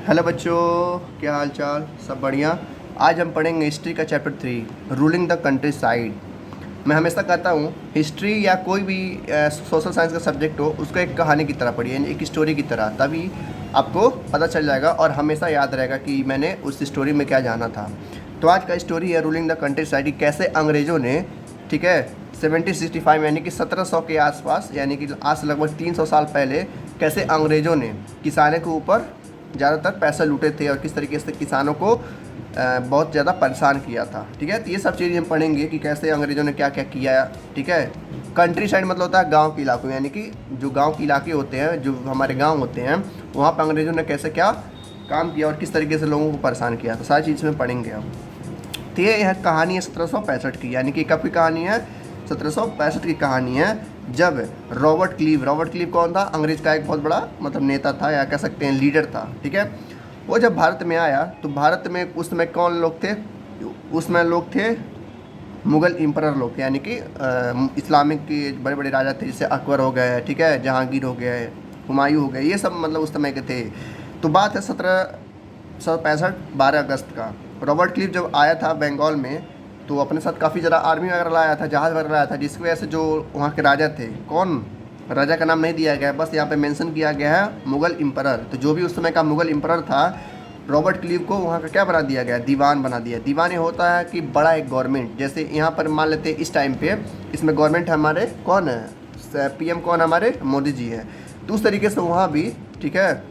Hello बच्चों, क्या हाल चाल? सब बढ़िया। आज हम पढ़ेंगे हिस्ट्री का chapter 3, ruling the country side. मैं हमेशा कहता हूँ हिस्ट्री या कोई भी सोशल साइंस का सब्जेक्ट हो उसको एक कहानी की तरह पढ़िए, यानी एक स्टोरी की तरह, तभी आपको पता चल जाएगा और हमेशा याद रहेगा कि मैंने उस स्टोरी में क्या जाना था। तो आज का स्टोरी है रूलिंग द कंट्री साइड, कैसे अंग्रेज़ों ने, ठीक है, 1765 यानी कि 1700 के आसपास, यानी कि आज से लगभग 300 साल पहले, कैसे अंग्रेज़ों ने किसानों के ऊपर ज़्यादातर पैसा लूटे थे और किस तरीके से किसानों को बहुत ज़्यादा परेशान किया था। ठीक है, तो ये सब चीज़ें हम पढ़ेंगे कि कैसे अंग्रेज़ों ने क्या क्या किया। ठीक है, कंट्री साइड मतलब होता है गांव के इलाकों, यानी कि जो गांव के इलाके होते हैं, जो हमारे गांव होते हैं, वहाँ पर अंग्रेज़ों ने कैसे क्या काम किया और किस तरीके से लोगों को परेशान किया, तो सारी चीज़ में पढ़ेंगे हम। तो ये है कहानी है 1765 की, यानी कि कब की कहानी है? 1765 की कहानी है, जब रॉबर्ट क्लीव कौन था? अंग्रेज का एक बहुत बड़ा मतलब नेता था, या कह सकते हैं लीडर था। ठीक है, वो जब भारत में आया तो भारत में उस समय कौन लोग थे? उसमें लोग थे मुग़ल इम्परर लोग थे, यानी कि इस्लामिक के बड़े बड़े राजा थे, जैसे अकबर हो गए, ठीक है, जहांगीर हो गए, हुमायूं हो गए, ये सब मतलब उस समय के थे। तो बात है 1765 12 अगस्त का। रॉबर्ट क्लीव जब आया था बंगाल में, तो अपने साथ काफ़ी ज़्यादा आर्मी वगैरह लाया था, जहाज़ वगैरह लाया था, जिसकी वजह से जो वहाँ के राजा थे, कौन राजा का नाम नहीं दिया गया है, बस यहाँ पे मेंशन किया गया है मुग़ल इम्परर। तो जो भी उस समय का मुग़ल इम्परर था, रॉबर्ट क्लीव को वहाँ का क्या बना दिया गया? दीवान बना दिया। दीवान ये होता है कि बड़ा एक गवर्नमेंट, जैसे यहाँ पर मान लेते हैं इस टाइम पे इसमें गवर्नमेंट हमारे कौन है? पीएम कौन? हमारे मोदी जी है। तो उस तरीके से वहाँ भी, ठीक है,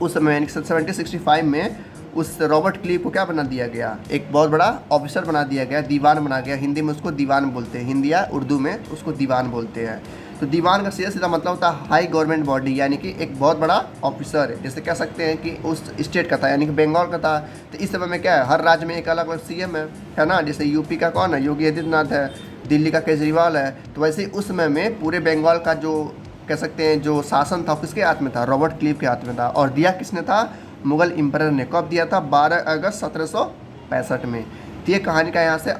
उस समय यानी 1765 में उस रॉबर्ट क्लीव को क्या बना दिया गया? एक बहुत बड़ा ऑफिसर बना दिया गया, दीवान बना गया। हिंदी में उसको दीवान बोलते हैं, हिंदी या उर्दू में उसको दीवान बोलते हैं। तो दीवान का सीधा सीधा मतलब होता है हाई गवर्नमेंट बॉडी, यानी कि एक बहुत बड़ा ऑफिसर है। जैसे कह सकते हैं कि उस स्टेट का था, यानी कि बंगाल का था। तो इस समय में क्या है, हर राज्य में एक अलग अलग सीएम है ना? जैसे यूपी का कौन है? योगी आदित्यनाथ है। दिल्ली का केजरीवाल है। तो वैसे ही उस समय में पूरे बंगाल का जो कह सकते हैं जो शासन था, किसके हाथ में था? रॉबर्ट क्लीव के हाथ में था। और दिया किसने था? मुग़ल इम्परर ने। कब दिया था? 12 अगस्त 1765 में। तो ये कहानी का यहाँ से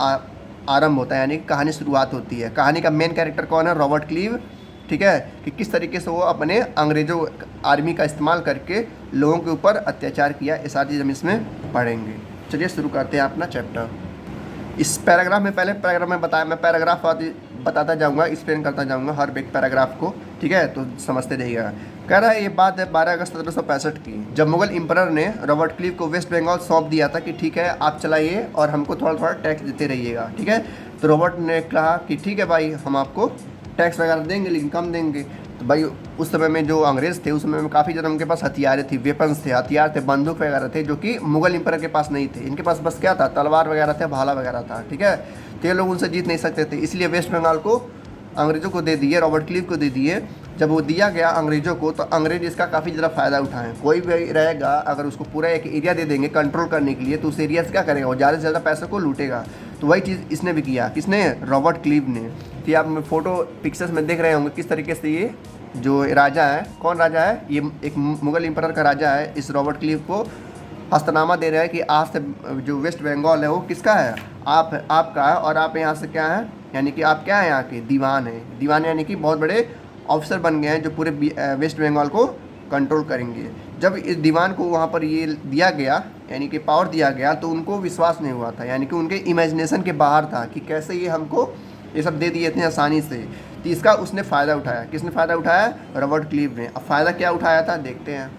आरंभ होता है, यानी कि कहानी शुरुआत होती है। कहानी का मेन कैरेक्टर कौन है? Robert cleave. ठीक है, कि किस तरीके से वो अपने अंग्रेज़ों आर्मी का इस्तेमाल करके लोगों के ऊपर अत्याचार किया, ये सारी चीज़ हम इसमें पढ़ेंगे। चलिए शुरू करते हैं अपना चैप्टर। इस पैराग्राफ में, पहले पैराग्राफ में बताया, मैं पैराग्राफ बताता जाऊंगा, एक्सप्लेन करता जाऊंगा हर एक पैराग्राफ को। ठीक है, तो समझते रहिएगा। कह रहा है ये बात है 12 अगस्त 1765 की, जब मुग़ल इम्परर ने रॉबर्ट क्लीव को वेस्ट बंगाल सौंप दिया था कि ठीक है आप चलाइए और हमको थोड़ा थोड़ा टैक्स देते रहिएगा। ठीक है, तो रॉबर्ट ने कहा कि ठीक है भाई, हम आपको टैक्स वगैरह देंगे लेकिन कम देंगे। तो भाई उस समय में जो अंग्रेज़ थे, उस समय में काफ़ी ज़्यादा उनके पास हथियारें थी, वेपन्स थे, हथियार थे, बंदूक वगैरह थे, जो कि मुग़ल एम्पायर के पास नहीं थे। इनके पास बस क्या था? तलवार वगैरह थे, भाला वगैरह था। ठीक है, तो ये लोग उनसे जीत नहीं सकते थे, इसलिए वेस्ट बंगाल को अंग्रेज़ों को दे दिए, रॉबर्ट क्लीव को दे दिए। जब वो दिया गया अंग्रेज़ों को, तो अंग्रेज़ इसका काफ़ी ज़्यादा फ़ायदा उठाएं। कोई भी रहेगा अगर उसको पूरा एक एरिया दे देंगे कंट्रोल करने के लिए, तो उस एरिया से क्या करेगा? वो ज़्यादा से ज़्यादा पैसे को लूटेगा। तो वही चीज़ इसने भी किया। किसने? रॉबर्ट क्लीव ने। तो आप फोटो पिक्चर्स में देख रहे होंगे किस तरीके से ये जो राजा है, कौन राजा है? ये एक मुग़ल एम्परर का राजा है। इस रॉबर्ट क्लीव को हस्तनामा दे रहा है कि आज से जो वेस्ट बंगाल है वो किसका है? आपका है। और आप यहाँ से क्या है, यानी कि आप क्या है? यहाँ के दीवान हैं। दीवान यानी कि बहुत बड़े ऑफिसर बन गए हैं जो पूरे वेस्ट बंगाल को कंट्रोल करेंगे। जब इस दीवान को वहाँ पर ये दिया गया, यानी कि पावर दिया गया, तो उनको विश्वास नहीं हुआ था, यानी कि उनके इमेजिनेशन के बाहर था कि कैसे ये हमको ये सब दे दिए थे आसानी से। तो इसका उसने फ़ायदा उठाया। किसने फ़ायदा उठाया? रॉबर्ट क्लीव ने। अब फ़ायदा क्या उठाया था देखते हैं।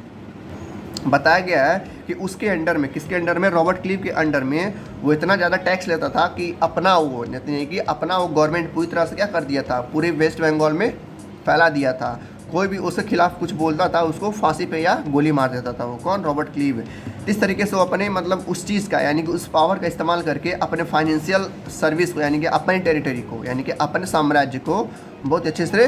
बताया गया है कि उसके अंडर में, किसके अंडर में? रॉबर्ट क्लीव के अंडर में वो इतना ज़्यादा टैक्स लेता था कि अपना वो नहीं कि अपना वो गवर्नमेंट पूरी तरह से क्या कर दिया था, पूरे वेस्ट बंगाल में फैला दिया था। कोई भी उसके खिलाफ कुछ बोलता था उसको फांसी पे या गोली मार देता था। वो कौन? Robert cleave. इस तरीके से वो अपने मतलब उस चीज़ का, यानी कि उस पावर का इस्तेमाल करके अपने फाइनेंशियल सर्विस को, यानी कि अपने टेरिटरी को, यानी कि अपने साम्राज्य को बहुत अच्छे से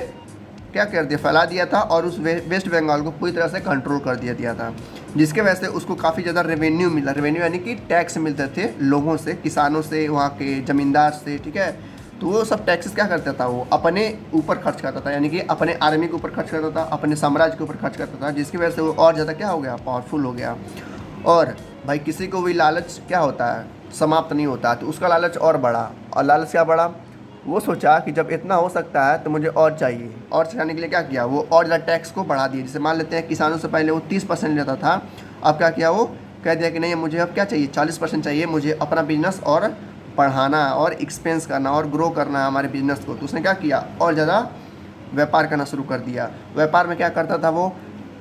क्या कर दिया, फैला दिया था। और उस वेस्ट बंगाल को पूरी तरह से कंट्रोल कर दिया था, जिसके वजह से उसको काफ़ी ज़्यादा रेवेन्यू मिला। रेवेन्यू यानी कि टैक्स मिलते थे लोगों से, किसानों से, वहाँ के ज़मींदार से। ठीक है, तो वो सब टैक्सेस क्या करता था? वो अपने ऊपर खर्च करता था, यानी कि अपने आर्मी के ऊपर खर्च करता था, अपने साम्राज्य के ऊपर खर्च करता था, जिसकी वजह से वो और ज़्यादा क्या हो गया? पावरफुल हो गया। और भाई किसी को भी लालच क्या होता है? समाप्त नहीं होता। तो उसका लालच और बढ़ा। और लालच क्या बढ़ा? वो सोचा कि जब इतना हो सकता है तो मुझे और चाहिए। और चाहने के लिए क्या किया? वो और ज़्यादा टैक्स को बढ़ा दिया। जैसे मान लेते हैं किसानों से पहले वो 30% लेता था, अब क्या किया, वो कह दिया कि नहीं मुझे अब क्या चाहिए, 40% चाहिए मुझे अपना बिजनेस और बढ़ाना और एक्सपेंस करना और ग्रो करना है हमारे बिजनेस को। तो उसने क्या किया, और ज़्यादा व्यापार करना शुरू कर दिया। व्यापार में क्या करता था वो,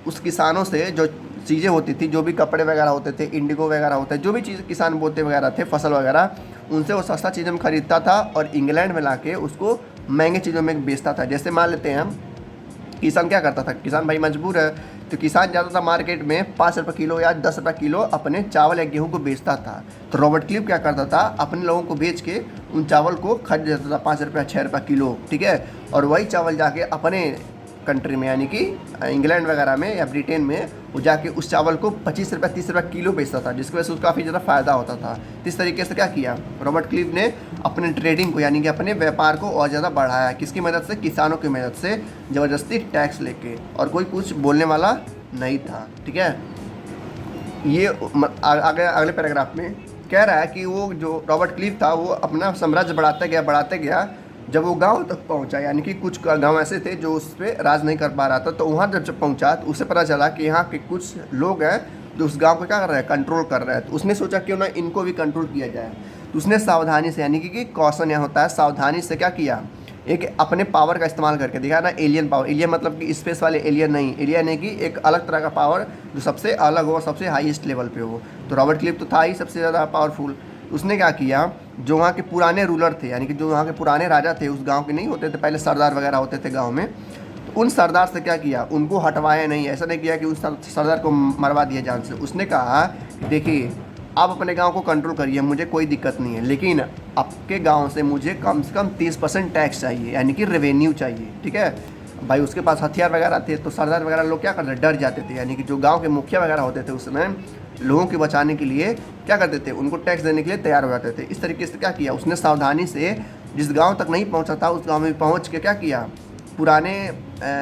उस किसानों से जो चीज़ें होती थी, जो भी कपड़े वगैरह होते थे, इंडिगो वगैरह होते, जो भी चीज़ किसान बोते वगैरह थे, फसल वगैरह, उनसे वो सस्ता चीज़ में ख़रीदता था और इंग्लैंड में लाके उसको महंगे चीज़ों में बेचता था। जैसे मान लेते हैं हम, किसान क्या करता था, किसान भाई मजबूर है, तो किसान जाता था मार्केट में 5 रुपये किलो या 10 रुपये किलो अपने चावल या गेहूँ को बेचता था। तो रॉबर्ट क्लिव क्या करता था, अपने लोगों को बेच के उन चावल को खरीद देता था 5 रुपये 6 रुपये किलो, ठीक है। और वही चावल जाके अपने कंट्री में यानी कि इंग्लैंड वगैरह में या ब्रिटेन में वो जाके उस चावल को 25 रुपये 30 रुपये किलो बेचता था, जिसकी वजह से उसको काफ़ी ज़्यादा फ़ायदा होता था। इस तरीके से क्या किया रॉबर्ट क्लिव ने, अपने ट्रेडिंग को यानी कि अपने व्यापार को और ज़्यादा बढ़ाया। किसकी मदद से, किसानों की मदद से, ज़बरदस्ती टैक्स लेके, और कोई कुछ बोलने वाला नहीं था, ठीक है। ये आगे अगले पैराग्राफ में कह रहा है कि वो जो रॉबर्ट क्लिव था वो अपना साम्राज्य बढ़ाते गया। जब वो गांव तक पहुंचा, यानी कि कुछ गांव ऐसे थे जो उस पर राज नहीं कर पा रहा था, तो वहाँ जब पहुंचा तो उसे पता चला कि यहाँ के कुछ लोग हैं जो उस गांव को क्या कर रहे हैं, कंट्रोल कर रहे हैं। तो उसने सोचा क्यों ना इनको भी कंट्रोल किया जाए। तो उसने सावधानी से, यानी कि कौशन यहाँ होता है, सावधानी से क्या किया, एक अपने पावर का इस्तेमाल करके दिखाया ना, एलियन पावर। एलियन मतलब कि स्पेस वाले एलियन नहीं, एलियन है कि एक अलग तरह का पावर जो सबसे अलग हो, सबसे हाईएस्ट लेवल पे हो। तो रॉबर्ट क्लिव तो था ही सबसे ज़्यादा पावरफुल। उसने क्या किया, जो वहाँ के पुराने रूलर थे, यानी कि जो वहाँ के पुराने राजा थे, उस गांव के नहीं होते थे पहले, सरदार वगैरह होते थे गांव में, तो उन सरदार से क्या किया, उनको हटवाया नहीं। ऐसा नहीं किया कि उस सरदार को मरवा दिया जान से। उसने कहा कि देखिए आप अपने गांव को कंट्रोल करिए, मुझे कोई दिक्कत नहीं है, लेकिन आपके गांव से मुझे कम से कम 30% टैक्स चाहिए, यानी कि रेवेन्यू चाहिए, ठीक है। भाई उसके पास हथियार वगैरह थे, तो सरदार वगैरह लोग क्या करते, डर जाते थे, यानी कि जो गांव के मुखिया वगैरह होते थे उस समय लोगों के बचाने के लिए क्या करते थे, उनको टैक्स देने के लिए तैयार हो जाते थे। इस तरीके से क्या किया उसने, सावधानी से जिस गांव तक नहीं पहुंचा था उस गांव में पहुंच के क्या किया, पुराने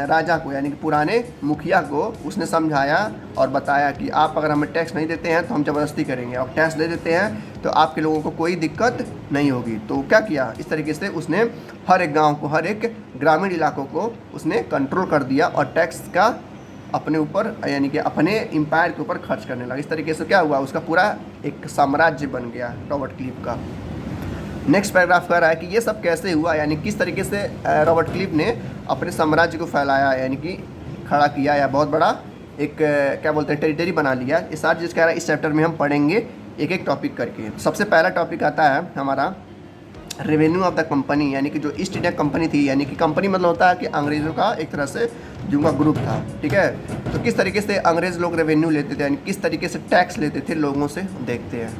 राजा को यानी कि पुराने मुखिया को उसने समझाया और बताया कि आप अगर हमें टैक्स नहीं देते हैं तो हम ज़बरदस्ती करेंगे, और टैक्स दे देते हैं तो आपके लोगों को कोई दिक्कत नहीं होगी। तो क्या किया, इस तरीके से उसने हर एक गांव को, हर एक ग्रामीण इलाकों को उसने कंट्रोल कर दिया और टैक्स का अपने ऊपर यानी कि अपने एम्पायर के ऊपर खर्च करने लगा। इस तरीके से क्या हुआ, उसका पूरा एक साम्राज्य बन गया रॉबर्ट क्लिव का। नेक्स्ट पैराग्राफ कह रहा है कि ये सब कैसे हुआ, यानी किस तरीके से रॉबर्ट क्लिव ने अपने साम्राज्य को फैलाया, यानी कि खड़ा किया या बहुत बड़ा एक क्या बोलते हैं टेरिटरी बना लिया। ये सारी चीज़ कह रहा है इस चैप्टर में हम पढ़ेंगे एक एक टॉपिक करके। सबसे पहला टॉपिक आता है हमारा रेवेन्यू ऑफ द कंपनी, यानी कि जो ईस्ट इंडिया कंपनी थी, यानी कि कंपनी मतलब होता है कि अंग्रेज़ों का एक तरह से जो उनका ग्रुप था, ठीक है। तो किस तरीके से अंग्रेज़ लोग रेवेन्यू लेते थे, यानी किस तरीके से टैक्स लेते थे लोगों से, देखते हैं।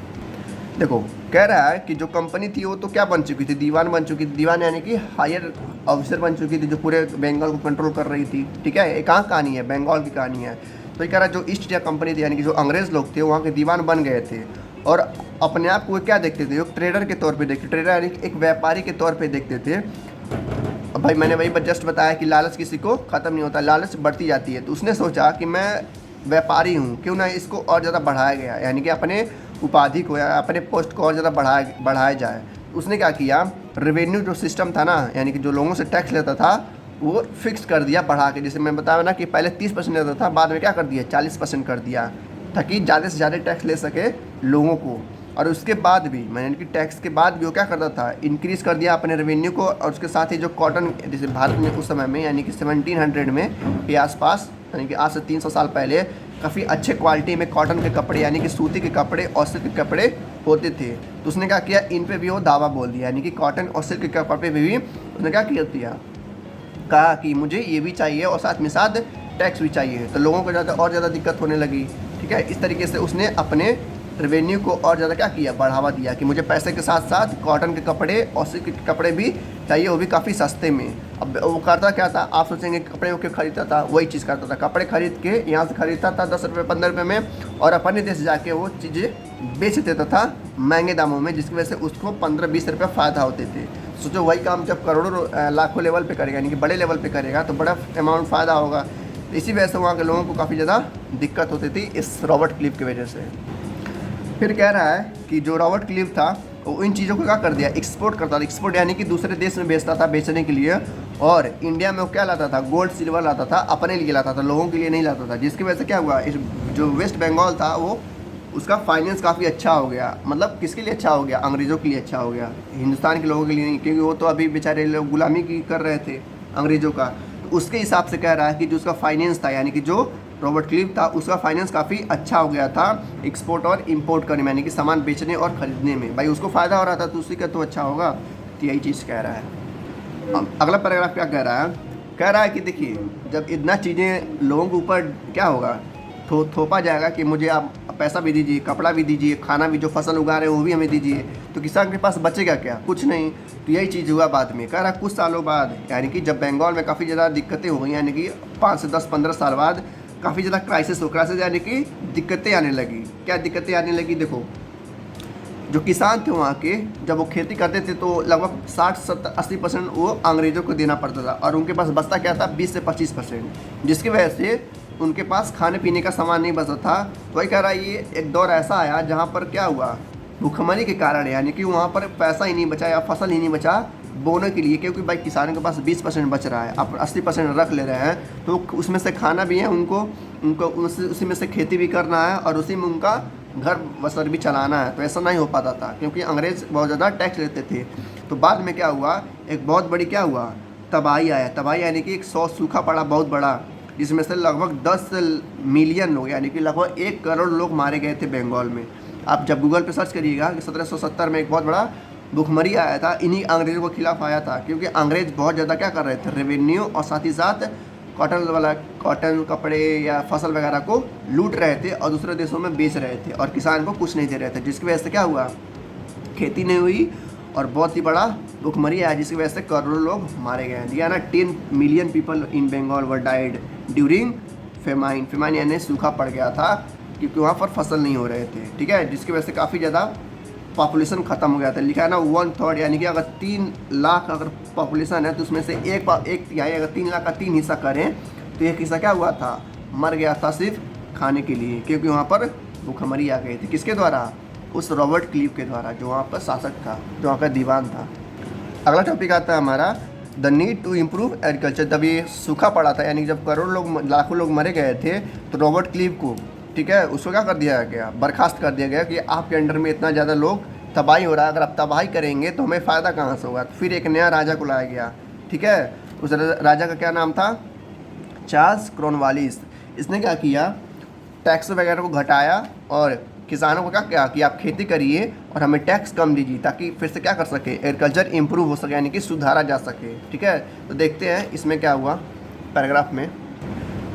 देखो कह रहा है कि जो कंपनी थी वो तो क्या बन चुकी थी, दीवान बन चुकी थी। दीवान यानी कि हायर ऑफिसर बन चुकी थी जो पूरे बंगाल को कंट्रोल कर रही थी, ठीक है। एक कहाँ कहानी है, बंगाल की कहानी है। तो ये कह रहा है जो ईस्ट इंडिया कंपनी थी, यानी कि जो अंग्रेज़ लोग थे वहाँ के दीवान बन गए थे और अपने आप को क्या देखते थे, एक ट्रेडर के तौर पे देखते, ट्रेडर यानी कि एक व्यापारी के तौर पे देखते थे। अब भाई मैंने वही जस्ट बताया कि लालच किसी को ख़त्म नहीं होता, लालच बढ़ती जाती है। तो उसने सोचा कि मैं व्यापारी हूँ, क्यों ना इसको और ज़्यादा बढ़ाया गया, यानी कि अपने उपाधि को या अपने पोस्ट को और ज़्यादा बढ़ाया जाए। उसने क्या किया, रेवेन्यू जो सिस्टम था ना, यानी कि जो लोगों से टैक्स लेता था वो फिक्स कर दिया बढ़ा के। जैसे मैं बताया ना कि पहले 30% लेता था, बाद में क्या कर दिया 40% कर दिया, ताकि ज़्यादा से ज़्यादा टैक्स ले सके लोगों को। और उसके बाद भी यानी कि टैक्स के बाद भी वो क्या करता था, इंक्रीज़ कर दिया अपने रेवेन्यू को। और उसके साथ ही जो कॉटन, जैसे भारत में उस समय में यानी कि 1700 में के आसपास, यानी कि आज से 300 साल पहले काफ़ी अच्छे क्वालिटी में कॉटन के कपड़े यानी कि सूती के कपड़े और सिल्क के कपड़े होते थे। तो उसने क्या किया, इन पे भी वो दावा बोल दिया, यानी कि कॉटन और सिल्क के कपड़े पे भी उसने क्या किया दिया, कहा कि मुझे ये भी चाहिए और साथ में साथ टैक्स भी चाहिए। तो लोगों को ज़्यादा और ज़्यादा दिक्कत होने लगी, ठीक है। इस तरीके से उसने अपने रेवेन्यू को और ज़्यादा क्या किया, बढ़ावा दिया कि मुझे पैसे के साथ साथ कॉटन के कपड़े और सिल्क के कपड़े भी चाहिए, वो भी काफ़ी सस्ते में। अब वो करता क्या था, आप सोचेंगे कपड़े क्यों खरीदता था, वही चीज़ करता था, कपड़े खरीद के यहाँ से खरीदता था 10 रुपये 15 रुपये में, और अपने देश जाके वो चीज़ें बेच देता था महंगे दामों में, जिसकी वजह से उसको 15-20 रुपये फ़ायदा होते थे। सोचो वही काम जब करोड़ों लाखों लेवल पे करेगा, यानी कि बड़े लेवल पे करेगा तो बड़ा अमाउंट फ़ायदा होगा। तो इसी वजह से वहाँ के लोगों को काफ़ी ज़्यादा दिक्कत होती थी इस रॉबर्ट क्लिव की वजह से। फिर कह रहा है कि जो रॉबर्ट क्लिव था वो इन चीज़ों को क्या कर दिया, एक्सपोर्ट करता था। एक्सपोर्ट यानी कि दूसरे देश में बेचता था बेचने के लिए, और इंडिया में वो क्या लाता था, गोल्ड सिल्वर लाता था, अपने लिए लाता था, लोगों के लिए नहीं लाता था। जिसकी वजह से क्या हुआ, इस जो वेस्ट बंगाल था वो उसका फाइनेंस काफ़ी अच्छा हो गया। मतलब किसके लिए अच्छा हो गया? अंग्रेज़ों के लिए अच्छा हो गया, हिंदुस्तान के लोगों के लिए नहीं, क्योंकि वो तो अभी बेचारे लोग गुलामी की कर रहे थे अंग्रेज़ों का। तो उसके हिसाब से कह रहा है कि जो उसका फाइनेंस था, यानी कि जो रॉबर्ट क्लिव था, उसका फाइनेंस काफ़ी अच्छा हो गया था एक्सपोर्ट और इंपोर्ट करने में, यानी कि सामान बेचने और ख़रीदने में। भाई उसको फ़ायदा हो रहा था तो उसी का तो अच्छा होगा। तो यही चीज़ कह रहा है। अब अगला पैराग्राफ क्या कह रहा है? कह रहा है कि देखिए, जब इतना चीज़ें लोगों के ऊपर क्या होगा, थोपा जाएगा कि मुझे आप पैसा भी दीजिए, कपड़ा भी दीजिए, खाना भी, जो फसल उगा रहे हैं वो भी हमें दीजिए, तो किसान के पास बचेगा क्या? कुछ नहीं। तो यही चीज़ हुआ बाद में। कह रहा कुछ सालों बाद, यानी कि जब बंगाल में काफ़ी ज़्यादा दिक्कतें हो गई, यानी कि 5 से 10-15 साल बाद काफ़ी ज़्यादा क्राइसिस हो, क्राइसिस यानी कि दिक्कतें आने लगी। क्या दिक्कतें आने लगी? देखो, जो किसान थे वहाँ के, जब वो खेती करते थे तो लगभग 60-70-80% वो अंग्रेज़ों को देना पड़ता था, और उनके पास बचता क्या था? 20 से 25%, जिसकी वजह से उनके पास खाने पीने का सामान नहीं बचा था। तो वही कह रहा है, ये एक दौर ऐसा आया जहाँ पर क्या हुआ, भूखमरी के कारण, यानी कि वहाँ पर पैसा ही नहीं बचा या फसल ही नहीं बचा बोने के लिए, क्योंकि भाई किसानों के पास 20% बच रहा है, आप 80% रख ले रहे हैं, तो उसमें से खाना भी है उनको, उसी में से खेती भी करना है, और उसी में उनका घर बसर भी चलाना है। तो ऐसा नहीं हो पाता था, क्योंकि अंग्रेज़ बहुत ज़्यादा टैक्स लेते थे। तो बाद में क्या हुआ, एक बहुत बड़ी क्या हुआ, तबाही आया। तबाही यानी कि एक सूखा पड़ा बहुत बड़ा, जिसमें से लगभग 10 मिलियन लोग, यानी कि लगभग 1 करोड़ लोग मारे गए थे बंगाल में। आप जब गूगल पे सर्च करिएगा कि 1770 में एक बहुत बड़ा भूखमरी आया था, इन्हीं अंग्रेज़ों के खिलाफ आया था, क्योंकि अंग्रेज़ बहुत ज़्यादा क्या कर रहे थे, रेवेन्यू और साथ ही साथ कॉटन कपड़े या फसल वगैरह को लूट रहे थे और दूसरे देशों में बेच रहे थे, और किसान को कुछ नहीं दे रहे थे, जिसकी वजह से क्या हुआ, खेती नहीं हुई और बहुत ही बड़ा भूखमरी आया, जिसकी वजह से करोड़ों लोग मारे गए। दिया ना, 10 million people in Bengal were died during famine. Famine यानी सूखा पड़ गया था, क्योंकि वहाँ पर फसल नहीं हो रहे थे, ठीक है, जिसकी वजह से काफ़ी ज़्यादा पॉपुलेशन ख़त्म हो गया था। लिखा है ना 1/3, यानी कि अगर 3 लाख अगर पॉपुलेशन है तो उसमें से एक तिहाई, अगर 3 लाख का 3 हिस्सा करें तो एक हिस्सा क्या हुआ था, मर गया था सिर्फ खाने के लिए, क्योंकि वहाँ पर भूखमरी आ गई थी। किसके द्वारा? उस रॉबर्ट क्लीव के द्वारा, जो वहाँ पर शासक था, जो वहाँ का दीवान था। अगला टॉपिक आता है हमारा the need to improve agriculture. जब ये सूखा पड़ा था, यानी जब करोड़ों लोग, लाखों लोग मरे गए थे, तो रॉबर्ट क्लीव को, ठीक है, उसको क्या कर दिया गया, बर्खास्त कर दिया गया कि आपके अंडर में इतना ज़्यादा लोग तबाही हो रहा है, अगर आप तबाही करेंगे तो हमें फ़ायदा कहाँ से होगा। तो फिर एक नया राजा को लाया गया, ठीक है। उस राजा का क्या नाम था? Charles Cornwallis. इसने क्या किया, टैक्स वगैरह को घटाया और किसानों को क्या किया कि आप खेती करिए और हमें टैक्स कम दीजिए, ताकि फिर से क्या कर सके, एग्रीकल्चर इंप्रूव हो सके, यानी कि सुधारा जा सके, ठीक है। तो देखते हैं इसमें क्या हुआ पैराग्राफ में।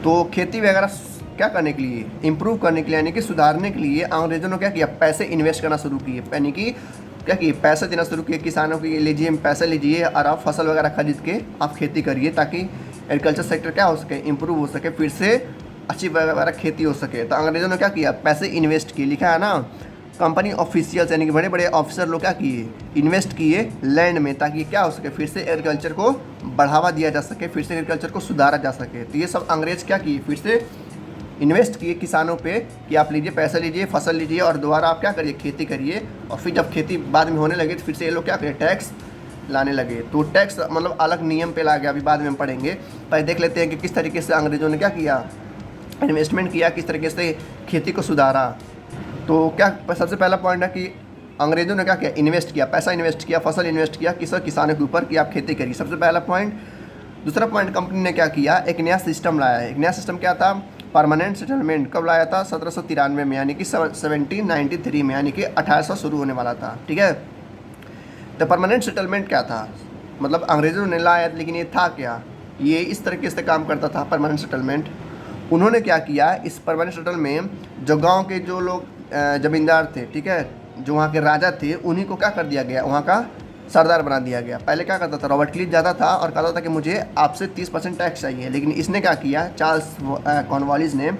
तो खेती वगैरह क्या करने के लिए, इम्प्रूव करने के लिए, यानी कि सुधारने के लिए अंग्रेज़ों ने क्या किया, पैसे इन्वेस्ट करना शुरू किए, यानी कि क्या किए, पैसे देना शुरू किए किसानों के, लीजिए पैसे लीजिए और आप फसल वगैरह खरीद के आप खेती करिए, ताकि एग्रीकल्चर सेक्टर क्या हो सके, इम्प्रूव हो सके, फिर से अच्छी वगैरह खेती हो सके। तो अंग्रेज़ों ने क्या किया, पैसे इन्वेस्ट किए। लिखा है ना, कंपनी ऑफिशियल्स, यानी कि बड़े बड़े ऑफिसर लोग क्या किए, इन्वेस्ट किए लैंड में, ताकि क्या हो सके, फिर से एग्रीकल्चर को बढ़ावा दिया जा सके, फिर से एग्रीकल्चर को सुधारा जा सके। तो ये सब अंग्रेज़ क्या किए, फिर से इन्वेस्ट किए किसानों पे कि आप लीजिए, पैसे लीजिए, फसल लीजिए और दोबारा आप क्या करिए, खेती करिए। और फिर जब खेती बाद में होने लगी तो फिर से ये लोग क्या करें, टैक्स लाने लगे। तो टैक्स मतलब अलग नियम पे ला गया, अभी बाद में हम पढ़ेंगे। पहले देख लेते हैं कि किस तरीके से अंग्रेज़ों ने क्या किया, इन्वेस्टमेंट किया, किस तरीके से खेती को सुधारा। तो क्या सबसे पहला पॉइंट है कि अंग्रेज़ों ने क्या किया, इन्वेस्ट किया, पैसा इन्वेस्ट किया, फसल इन्वेस्ट किया किसानों के ऊपर कि आप खेती करिए, सबसे पहला पॉइंट। दूसरा पॉइंट, कंपनी ने क्या किया, एक नया सिस्टम लाया है। एक नया सिस्टम क्या था, परमानेंट सेटलमेंट। कब लाया था? 1793 में, यानी कि 1793 में, यानी कि 1800 शुरू होने वाला था, ठीक है। तो परमानेंट सेटलमेंट क्या था, मतलब अंग्रेज़ों ने लाया, लेकिन ये था क्या, ये इस तरीके से काम करता था परमानेंट सेटलमेंट। उन्होंने क्या किया, इस परमानेंट सेटल में जो गांव के जो लोग ज़मींदार थे, ठीक है, जो वहाँ के राजा थे, उन्हीं को क्या कर दिया गया, वहाँ का सरदार बना दिया गया। पहले क्या करता था, रॉबर्ट क्लीव जाता था और कहता था कि मुझे आपसे 30% टैक्स चाहिए, लेकिन इसने क्या किया, चार्ल्स कॉर्नवालिस ने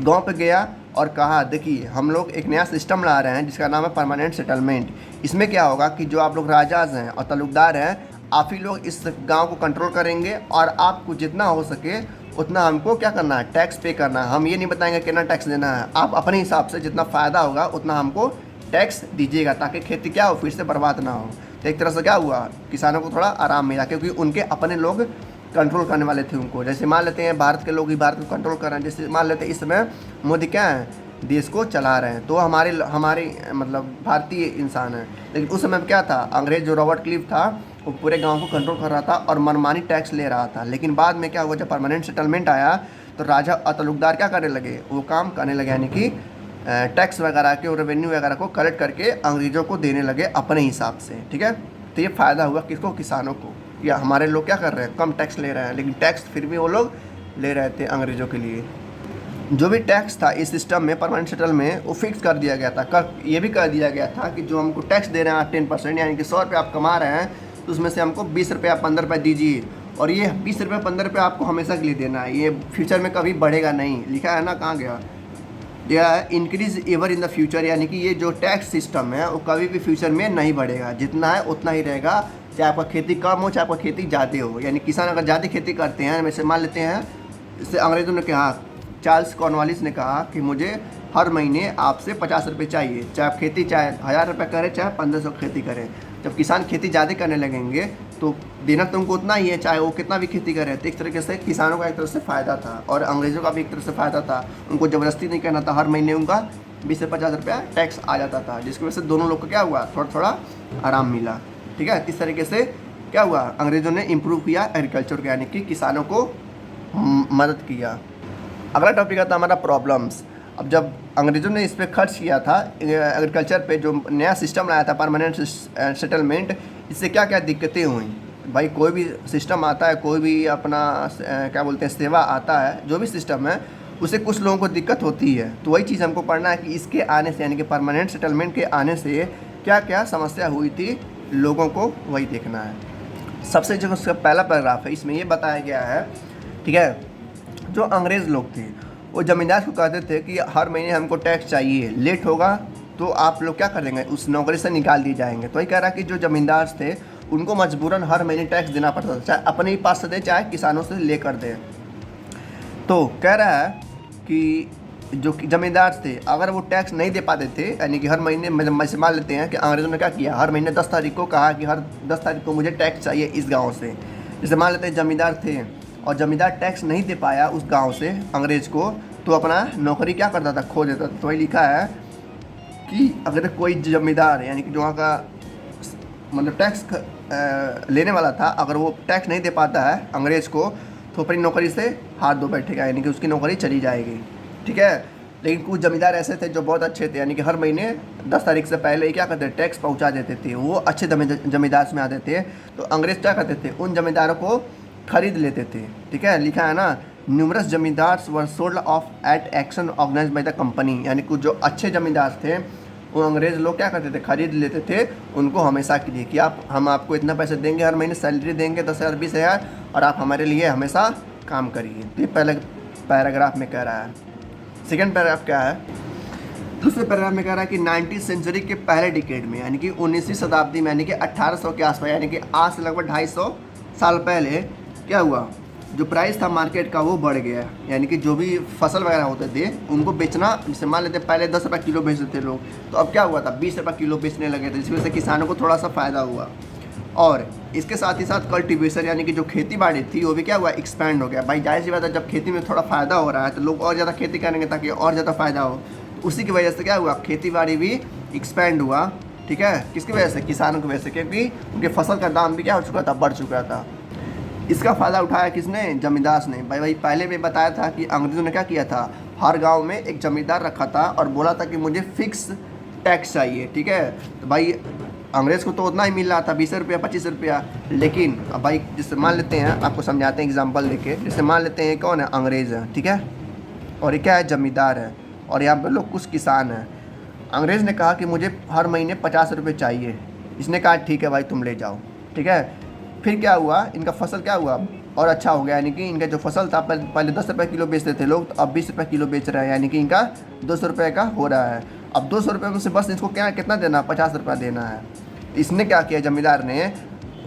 गांव पे गया और कहा, देखिए हम लोग एक नया सिस्टम ला रहे हैं जिसका नाम है परमानेंट सेटलमेंट। इसमें क्या होगा कि जो आप लोग राजाज हैं और तालुकदार हैं, आप ही लोग इस गांव को कंट्रोल करेंगे और आपको जितना हो सके उतना हमको क्या करना है, टैक्स पे करना है। हम ये नहीं बताएंगे कितना टैक्स देना है, आप अपने हिसाब से जितना फ़ायदा होगा उतना हमको टैक्स दीजिएगा, ताकि खेती क्या हो, फिर से बर्बाद ना हो। तो एक तरह से क्या हुआ, किसानों को थोड़ा आराम मिला, क्योंकि उनके अपने लोग कंट्रोल करने वाले थे उनको। जैसे मान लेते हैं भारत के लोग ही भारत को कंट्रोल कर रहे हैं, जैसे मान लेते हैं इस समय मोदी क्या है, देश को चला रहे हैं, तो हमारे हमारे मतलब भारतीय इंसान हैं। लेकिन उस समय क्या था, अंग्रेज जो रॉबर्ट क्लीव था वो पूरे गांव को कंट्रोल कर रहा था और मनमानी टैक्स ले रहा था। लेकिन बाद में क्या हुआ, जब परमानेंट सेटलमेंट आया तो राजा अतलुकदार क्या करने लगे, वो काम करने लगे, यानी कि टैक्स वगैरह के और रेवेन्यू वगैरह को कलेक्ट करके अंग्रेज़ों को देने लगे अपने हिसाब से। ठीक है, तो ये फ़ायदा हुआ किसको, किसानों को। या हमारे लोग क्या कर रहे हैं, कम टैक्स ले रहे हैं, लेकिन टैक्स फिर भी वो लोग ले रहे थे अंग्रेज़ों के लिए। जो भी टैक्स था इस सिस्टम में, परमानेंट सेटल में, वो फिक्स कर दिया गया था। ये भी कर दिया गया था कि जो हमको टैक्स दे रहे हैं 10%, यानी कि 100 रुपये आप कमा रहे हैं तो उसमें से हमको 20 रुपये या 15 रुपये दीजिए, और ये 20 रुपये 15 रुपये आपको हमेशा के लिए देना है, ये फ्यूचर में कभी बढ़ेगा नहीं। लिखा है ना, कहाँ गया, या increase ever in the future, यानी कि ये जो टैक्स सिस्टम है वो कभी भी फ्यूचर में नहीं बढ़ेगा, जितना है उतना ही रहेगा, चाहे आपका खेती कम हो चाहे आपका खेती ज़्यादा हो। यानी किसान अगर ज़्यादा खेती करते हैं, वैसे मान लेते हैं, इससे अंग्रेज़ों ने कहा, चार्ल्स कॉर्नवालिस ने कहा कि मुझे हर महीने आपसे 50 रुपये चाहिए, चाहे आप खेती चाहे 1000 रुपये करें चाहे 1500 खेती करें। जब किसान खेती ज़्यादा करने लगेंगे तो देना तो उनको उतना ही है, चाहे वो कितना भी खेती करें। तो एक तरीके से किसानों का एक तरह से फ़ायदा था और अंग्रेज़ों का भी एक तरह से फ़ायदा था। उनको ज़बरदस्ती नहीं करना था, हर महीने उनका 20 से 50 रुपया टैक्स आ जाता था, जिसकी वजह से दोनों लोग को क्या हुआ, थोड़ा थोड़ा आराम मिला। ठीक है, इस तरीके से क्या हुआ, अंग्रेज़ों ने इम्प्रूव किया एग्रीकल्चर को, यानी कि किसानों को मदद किया। अगला टॉपिक आता है हमारा प्रॉब्लम्स। अब जब अंग्रेज़ों ने इस पर खर्च किया था एग्रीकल्चर पे, जो नया सिस्टम लाया था परमानेंट सेटलमेंट, इससे क्या क्या दिक्कतें हुई। भाई कोई भी सिस्टम आता है, कोई भी अपना क्या बोलते हैं सेवा आता है, जो भी सिस्टम है उससे कुछ लोगों को दिक्कत होती है। तो वही चीज़ हमको पढ़ना है कि इसके आने से, यानी कि परमानेंट सेटलमेंट के आने से क्या क्या समस्या हुई थी लोगों को, वही देखना है। सबसे जो उसका पहला पैराग्राफ है इसमें ये बताया गया है, ठीक है, जो अंग्रेज़ लोग थे वो ज़मींदार को कहते थे कि हर महीने हमको टैक्स चाहिए, लेट होगा तो आप लोग क्या करेंगे, उस नौकरी से निकाल दिए जाएंगे। तो वही कह रहा है कि जो ज़मींदार थे उनको मजबूरन हर महीने टैक्स देना पड़ता था, चाहे अपने ही पास से दे चाहे किसानों से लेकर दे। तो कह रहा है कि जो ज़मींदार थे अगर वो टैक्स नहीं दे पाते थे, यानी कि हर महीने, मान लेते हैं कि अंग्रेज़ों ने क्या किया, हर महीने 10 तारीख को कहा कि हर 10 तारीख को मुझे टैक्स चाहिए इस गाँव से। जैसे मान लेते हैं ज़मींदार थे और ज़मींदार टैक्स नहीं दे पाया उस गांव से अंग्रेज़ को, तो अपना नौकरी क्या करता था, खो देता था। तो वही लिखा है कि अगर कोई ज़मींदार, यानी कि जो वहाँ का मतलब टैक्स लेने वाला था, अगर वो टैक्स नहीं दे पाता है अंग्रेज़ को, तो अपनी नौकरी से हाथ धो बैठेगा, यानी कि उसकी नौकरी चली जाएगी। ठीक है, लेकिन कुछ ज़मींदार ऐसे थे जो बहुत अच्छे थे, यानी कि हर महीने 10 तारीख से पहले ही क्या करते, टैक्स पहुँचा देते थे, वो अच्छे ज़मींदार में आते थे। तो अंग्रेज़ क्या करते थे, उन ज़मींदारों को खरीद लेते थे। ठीक है, लिखा है ना, numerous zamindars were sold off at auction organized by the company, यानी कुछ जो अच्छे जमींदार थे वो अंग्रेज़ लोग क्या करते थे, खरीद लेते थे उनको हमेशा के लिए, कि हम आपको इतना पैसे देंगे, हर महीने सैलरी देंगे 10,000 20,000, और आप हमारे लिए हमेशा काम करिए। तो ये पहले पैराग्राफ में कह रहा है। सेकेंड पैराग्राफ क्या है, दूसरे पैराग्राफ में कह रहा है कि 19वीं सेंचुरी के पहले डिकेड में, यानी कि 19वीं शताब्दी में, यानी कि 1800 के आसपास, यानी कि आज से लगभग 250 साल पहले क्या हुआ, जो प्राइस था मार्केट का वो बढ़ गया। यानी कि जो भी फसल वगैरह होते थे उनको बेचना, जैसे मान लेते पहले 10 रुपये किलो बेचते थे लोग, तो अब क्या हुआ था 20 रुपये किलो बेचने लगे थे, जिसकी वजह से किसानों को थोड़ा सा फ़ायदा हुआ। और इसके साथ ही साथ कल्टीवेशन, यानी कि जो खेती बाड़ी थी वो भी क्या हुआ, एक्सपैंड हो गया। भाई जाहिर सी बात है, जब खेती में थोड़ा फ़ायदा हो रहा है तो लोग और ज़्यादा खेती करेंगे ताकि और ज़्यादा फ़ायदा हो। तो उसी की वजह से क्या हुआ, खेती बाड़ी भी एक्सपैंड हुआ। ठीक है, किसकी वजह से, किसानों की वजह से, क्योंकि उनके फसल का दाम भी क्या हो चुका था, बढ़ चुका था। इसका फ़ायदा उठाया किसने, जमींदार ने। भाई पहले भी बताया था कि अंग्रेज़ों ने क्या किया था, हर गांव में एक जमींदार रखा था और बोला था कि मुझे फिक्स टैक्स चाहिए। ठीक है, तो भाई अंग्रेज़ को तो उतना ही मिल रहा था, 20 रुपया 25 रुपया। लेकिन अब भाई जैसे मान लेते हैं, आपको समझाते हैं एग्जाम्पल देके, जैसे मान लेते हैं कौन है, अंग्रेज़ है, ठीक है, और ये क्या है, जमींदार है, और यहाँ पर लोग कुछ किसान हैं। अंग्रेज़ ने कहा कि मुझे हर महीने 50 रुपये चाहिए। इसने कहा ठीक है भाई तुम ले जाओ। ठीक है, फिर क्या हुआ, इनका फसल क्या हुआ, और अच्छा हो गया, यानी कि इनका जो फसल था पहले 10 रुपये किलो बेचते थे लोग, तो अब 20 रुपये किलो बेच रहे हैं, यानी कि इनका 200 रुपये का हो रहा है। अब 200 रुपये में से बस इसको क्या कितना देना, 50 रुपया देना है। इसने क्या किया, जमींदार ने,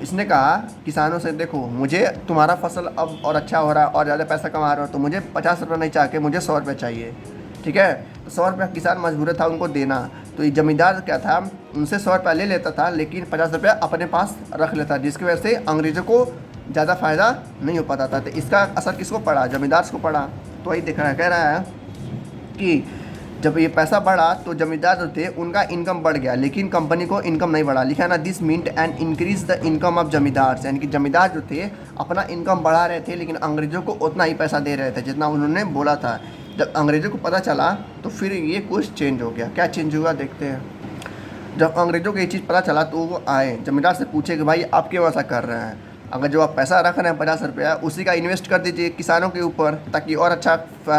इसने कहा किसानों से, देखो मुझे तुम्हारा फसल अब और अच्छा हो रहा है और ज़्यादा पैसा कमा रहा हो, तो मुझे 50 रुपये नहीं चाह के मुझे 100 रुपये चाहिए। ठीक है, तो 100 रुपया किसान मजबूर था उनको देना। तो ये जमींदार क्या था, उनसे 100 रुपया ले लेता था, लेकिन 50 रुपया अपने पास रख लेता, जिसकी वजह से अंग्रेज़ों को ज़्यादा फ़ायदा नहीं हो पाता था। तो इसका असर किसको पड़ा? जमींदार को पड़ा। तो वही दिख रहा है, कह रहा है कि जब ये पैसा बढ़ा तो जमींदार जो थे उनका इनकम बढ़ गया, लेकिन कंपनी को इनकम नहीं बढ़ा। लिखा है ना, this meant and increase the income of zamindar, यानी कि जमींदार जो थे अपना इनकम बढ़ा रहे थे, लेकिन अंग्रेज़ों को उतना ही पैसा दे रहे थे जितना उन्होंने बोला था। जब अंग्रेज़ों को पता चला तो फिर ये कुछ चेंज हो गया। क्या चेंज हुआ देखते हैं। जब अंग्रेज़ों को ये चीज़ पता चला तो वो आए जमींदार से पूछे कि भाई आप क्यों ऐसा कर रहे हैं? अगर जो आप पैसा रख रहे हैं 50 रुपया, उसी का इन्वेस्ट कर दीजिए किसानों के ऊपर ताकि और अच्छा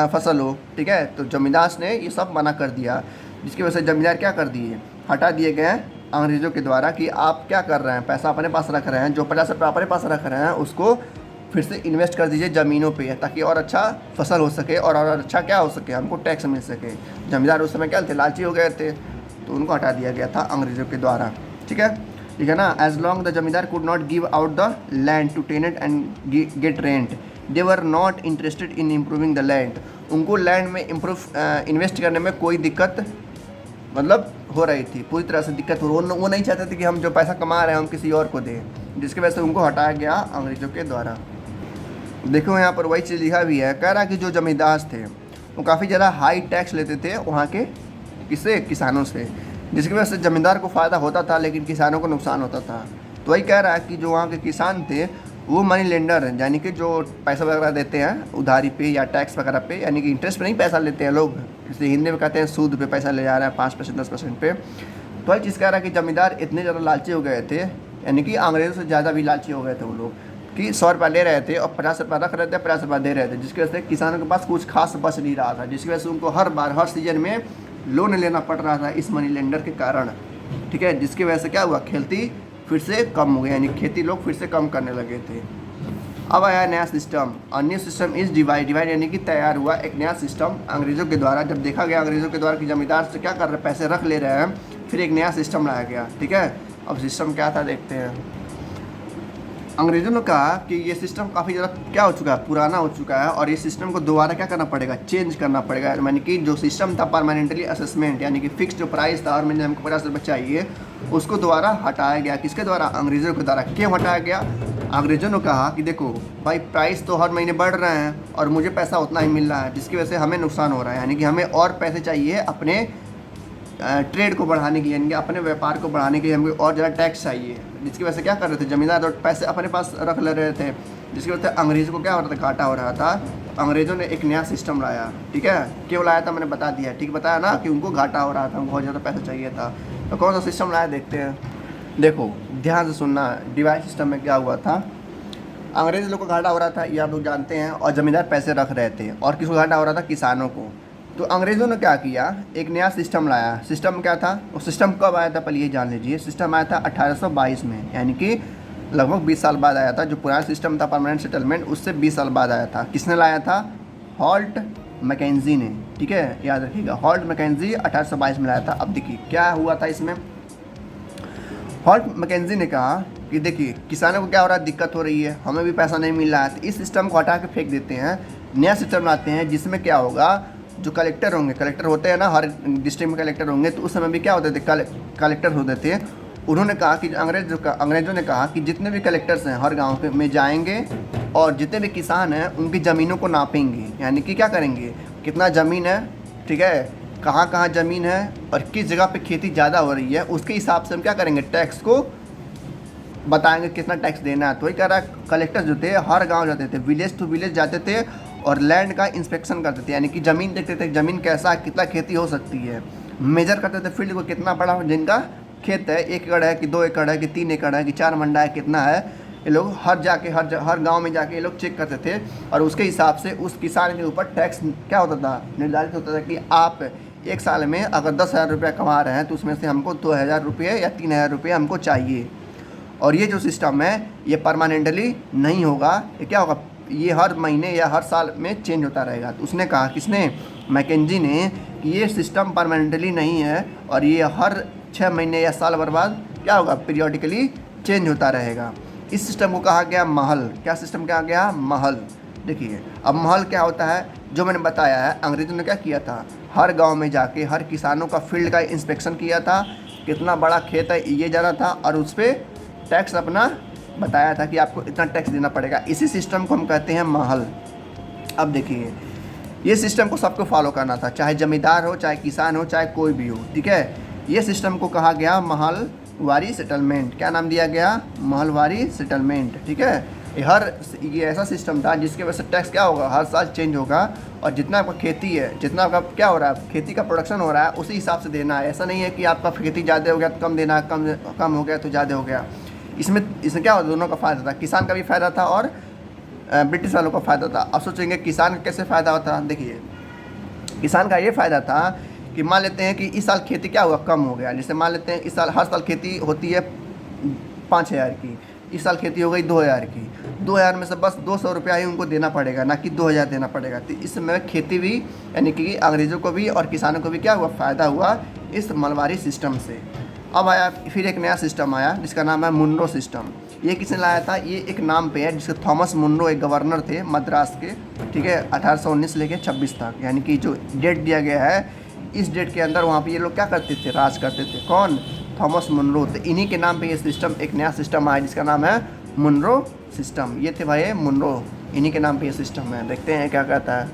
फसल हो। ठीक है, तो जमींदार ने ये सब मना कर दिया, जिसकी वजह से जमींदार क्या कर दिए, हटा दिए गए अंग्रेज़ों के द्वारा कि आप क्या कर रहे हैं, पैसा अपने पास रख रहे हैं, जो 50 रुपया अपने पास रख रहे हैं उसको फिर से इन्वेस्ट कर दीजिए ज़मीनों पे, ताकि और अच्छा फसल हो सके और अच्छा क्या हो सके, हमको टैक्स मिल सके। जमींदार उस समय क्या थे, लालची हो गए थे, तो उनको हटा दिया गया था अंग्रेज़ों के द्वारा। ठीक है ना। As long the zamindar could not give out the land to tenant and get rent, they were not interested in improving the land. उनको लैंड में इन्वेस्ट करने में कोई दिक्कत मतलब हो रही थी, पूरी तरह से दिक्कत हो रही। वो नहीं चाहते थे कि हम जो पैसा कमा रहे हैं हम किसी और को दें, जिसकी वजह से उनको हटाया गया अंग्रेज़ों के द्वारा। देखो यहाँ पर वही चीज़ लिखा भी है, कह रहा कि जो जमींदार थे वो काफ़ी ज़्यादा हाई टैक्स लेते थे वहाँ के किससे, किसानों से, जिसकी वजह से ज़मींदार को फ़ायदा होता था लेकिन किसानों को नुकसान होता था। तो वही कह रहा है कि जो वहाँ के किसान थे वो मनी लेंडर हैं, यानी कि जो पैसा वगैरह देते हैं उधारी पे या टैक्स वगैरह पे, यानी कि इंटरेस्ट पे नहीं पैसा लेते हैं लोग, जैसे हिंदी में कहते हैं सूद पे पैसा ले जा रहे हैं 5% 10% पे। तो वही चीज़ कह रहा है कि ज़मींदार इतने ज़्यादा लालची हो गए थे, यानी कि अंग्रेज़ों से ज़्यादा भी लालची हो गए थे वो लोग, कि 100 रुपया ले रहे थे और 50 रुपया रख रहे थे, 50 रुपया दे रहे थे, जिसकी वजह से किसानों के पास कुछ खास बच नहीं रहा था, जिसकी वजह से उनको हर बार हर सीजन में लोन लेना पड़ रहा था इस मनी लेंडर के कारण। ठीक है, जिसकी वजह से क्या हुआ, खेती फिर से कम हो गई, यानी खेती लोग फिर से कम करने लगे थे। अब आया नया सिस्टम, और न्यू सिस्टम इज डिवाइड यानी कि तैयार हुआ एक नया सिस्टम अंग्रेज़ों के द्वारा। जब देखा गया अंग्रेज़ों के द्वारा कि जमींदार से क्या कर रहे हैं, पैसे रख ले रहे हैं, फिर एक नया सिस्टम लाया गया। ठीक है, अब सिस्टम क्या था देखते हैं। अंग्रेज़ों ने कहा कि ये सिस्टम काफ़ी ज़्यादा क्या हो चुका है, पुराना हो चुका है, और ये सिस्टम को दोबारा क्या करना पड़ेगा, चेंज करना पड़ेगा। यानी कि जो सिस्टम था परमानेंटली असेसमेंट, यानी कि फिक्स जो प्राइस था और मैंने हमको 50 रुपये चाहिए, उसको दोबारा हटाया गया। किसके द्वारा, अंग्रेज़ों के द्वारा। क्यों हटाया गया, अंग्रेज़ों ने कहा कि देखो भाई प्राइस तो हर महीने बढ़ रहे हैं और मुझे पैसा उतना ही मिल रहा है, जिसकी वजह से हमें नुकसान हो रहा है, यानी कि हमें और पैसे चाहिए अपने ट्रेड को बढ़ाने की, यानी कि अपने व्यापार को बढ़ाने के लिए हमें और ज़्यादा टैक्स चाहिए, जिसकी वजह से क्या कर रहे थे जमींदार, और पैसे अपने पास रख ले रहे थे, जिसकी वजह से अंग्रेज़ों को क्या हो रहा था, घाटा हो रहा था। अंग्रेज़ों ने एक नया सिस्टम लाया। ठीक है, क्यों लाया था मैंने बता दिया, ठीक बताया ना, कि उनको घाटा हो रहा था, उनको बहुत ज़्यादा पैसा चाहिए था। तो कौन सा सिस्टम लाया देखते हैं। देखो ध्यान से सुनना, डिवाइड सिस्टम में क्या हुआ था, अंग्रेज़ लोग को घाटा हो रहा था, ये आप लोग जानते हैं, और ज़मींदार पैसे रख रहे थे, और किसको घाटा हो रहा था, किसानों को। तो अंग्रेज़ों ने क्या किया, एक नया सिस्टम लाया। सिस्टम क्या था, वो सिस्टम कब आया था पहले ये जान लीजिए। सिस्टम आया था 1822 में, यानी कि लगभग 20 साल बाद आया था। जो पुराना सिस्टम था परमानेंट सेटलमेंट, उससे 20 साल बाद आया था। किसने लाया था, हॉल्ट मैकेंजी ने। ठीक है, याद रखिएगा, हॉल्ट मैकेंजी 1822 में लाया था। अब देखिए क्या हुआ था इसमें। हॉल्ट मैकेंजी ने कहा कि देखिए किसानों को क्या हो रहा है, दिक्कत हो रही है, हमें भी पैसा नहीं मिल रहा है, तो इस सिस्टम को हटा के फेंक देते हैं, नया सिस्टम लाते हैं, जिसमें क्या होगा, जो कलेक्टर होंगे, कलेक्टर होते हैं ना, हर डिस्ट्रिक्ट में कलेक्टर होंगे, तो उस समय भी क्या होते थे, कलेक्टर होते थे। उन्होंने कहा कि अंग्रेज़ों ने कहा कि जितने भी कलेक्टर्स हैं हर गाँव में जाएंगे और जितने भी किसान हैं उनकी ज़मीनों को नापेंगे, यानी कि क्या करेंगे, कितना ज़मीन है, ठीक है, कहाँ कहाँ ज़मीन है और किस जगह पे खेती ज़्यादा हो रही है, उसके हिसाब से हम क्या करेंगे, टैक्स को बताएंगे कितना टैक्स देना है। तो वही कह रहा है, कलेक्टर जो थे हर गांव जाते थे, विलेज टू विलेज जाते थे और लैंड का इंस्पेक्शन करते थे, यानी कि ज़मीन देखते थे, ज़मीन कैसा, कितना खेती हो सकती है, मेजर करते थे फील्ड को, कितना बड़ा जिनका खेत है, 1 एकड़ है कि 2 एकड़ है कि 3 एकड़ है कि 4 मंडा है, कितना है, ये लोग हर गांव में जाके ये लोग चेक करते थे, और उसके हिसाब से उस किसान के ऊपर टैक्स क्या होता था, निर्धारित होता था कि आप एक साल में अगर 10,000 रुपया कमा रहे हैं तो उसमें से हमको 2,000 रुपये या 3,000 रुपये हमको चाहिए। और ये जो सिस्टम है ये परमानेंटली नहीं होगा, ये क्या होगा, ये हर महीने या हर साल में चेंज होता रहेगा। तो उसने कहा, किसने, मैकेंजी ने, कि ये सिस्टम परमानेंटली नहीं है और ये हर 6 महीने या साल भर बाद क्या होगा, पीरियोडिकली चेंज होता रहेगा। इस सिस्टम को कहा गया महल। क्या सिस्टम कहा गया, महल। देखिए अब महल क्या होता है, जो मैंने बताया है, अंग्रेज़ों ने क्या किया था, हर गांव में जाके हर किसानों का फील्ड का इंस्पेक्शन किया था, कितना बड़ा खेत है ये जाना था, और उस पर टैक्स अपना बताया था कि आपको इतना टैक्स देना पड़ेगा। इसी सिस्टम को हम कहते हैं महल। अब देखिए, ये सिस्टम को सबको फॉलो करना था, चाहे ज़मींदार हो, चाहे किसान हो, चाहे कोई भी हो, ठीक है। ये सिस्टम को कहा गया महलवारी सेटलमेंट। क्या नाम दिया गया? महलवारी सेटलमेंट, ठीक है। ये ऐसा सिस्टम था जिसकी वजह से टैक्स क्या होगा, हर साल चेंज होगा, और जितना आपका खेती है, जितना आपका क्या हो रहा है, खेती का प्रोडक्शन हो रहा है, उसी हिसाब से देना है। ऐसा नहीं है कि आपका खेती ज़्यादा हो गया तो कम देना, कम हो गया तो ज़्यादा हो गया। इसमें क्या होता, दोनों का फ़ायदा था, किसान का भी फ़ायदा था और ब्रिटिश वालों का फ़ायदा था। अब सोचेंगे किसान का कैसे फ़ायदा होता है। देखिए, किसान का ये फ़ायदा था कि मान लेते हैं कि इस साल खेती क्या हुआ, कम हो गया। जैसे मान लेते हैं इस साल, हर साल खेती होती है 5,000 की, इस साल खेती हो गई 2,000 की। 2,000 में से बस 200 रुपया ही उनको देना पड़ेगा, ना कि 2,000 देना पड़ेगा। तो इसमें खेती भी, यानी कि अंग्रेज़ों को भी और किसानों को भी क्या हुआ, फ़ायदा हुआ इस महलवारी सिस्टम से। अब आया फिर एक नया सिस्टम आया जिसका नाम है मुनरो सिस्टम। ये किसने लाया था? ये एक नाम पे है, जिसके थॉमस मुनरो एक गवर्नर थे मद्रास के, ठीक है, 1819 से लेकर 26 तक, यानी कि जो डेट दिया गया है, इस डेट के अंदर वहाँ पे ये लोग क्या करते थे, राज करते थे। कौन? Thomas Munro. तो इन्हीं के नाम पे ये सिस्टम, एक नया सिस्टम आया जिसका नाम है मुनरो सिस्टम। ये थे भाई मुनरो, इन्हीं के नाम पे ये सिस्टम है। देखते हैं क्या कहता है।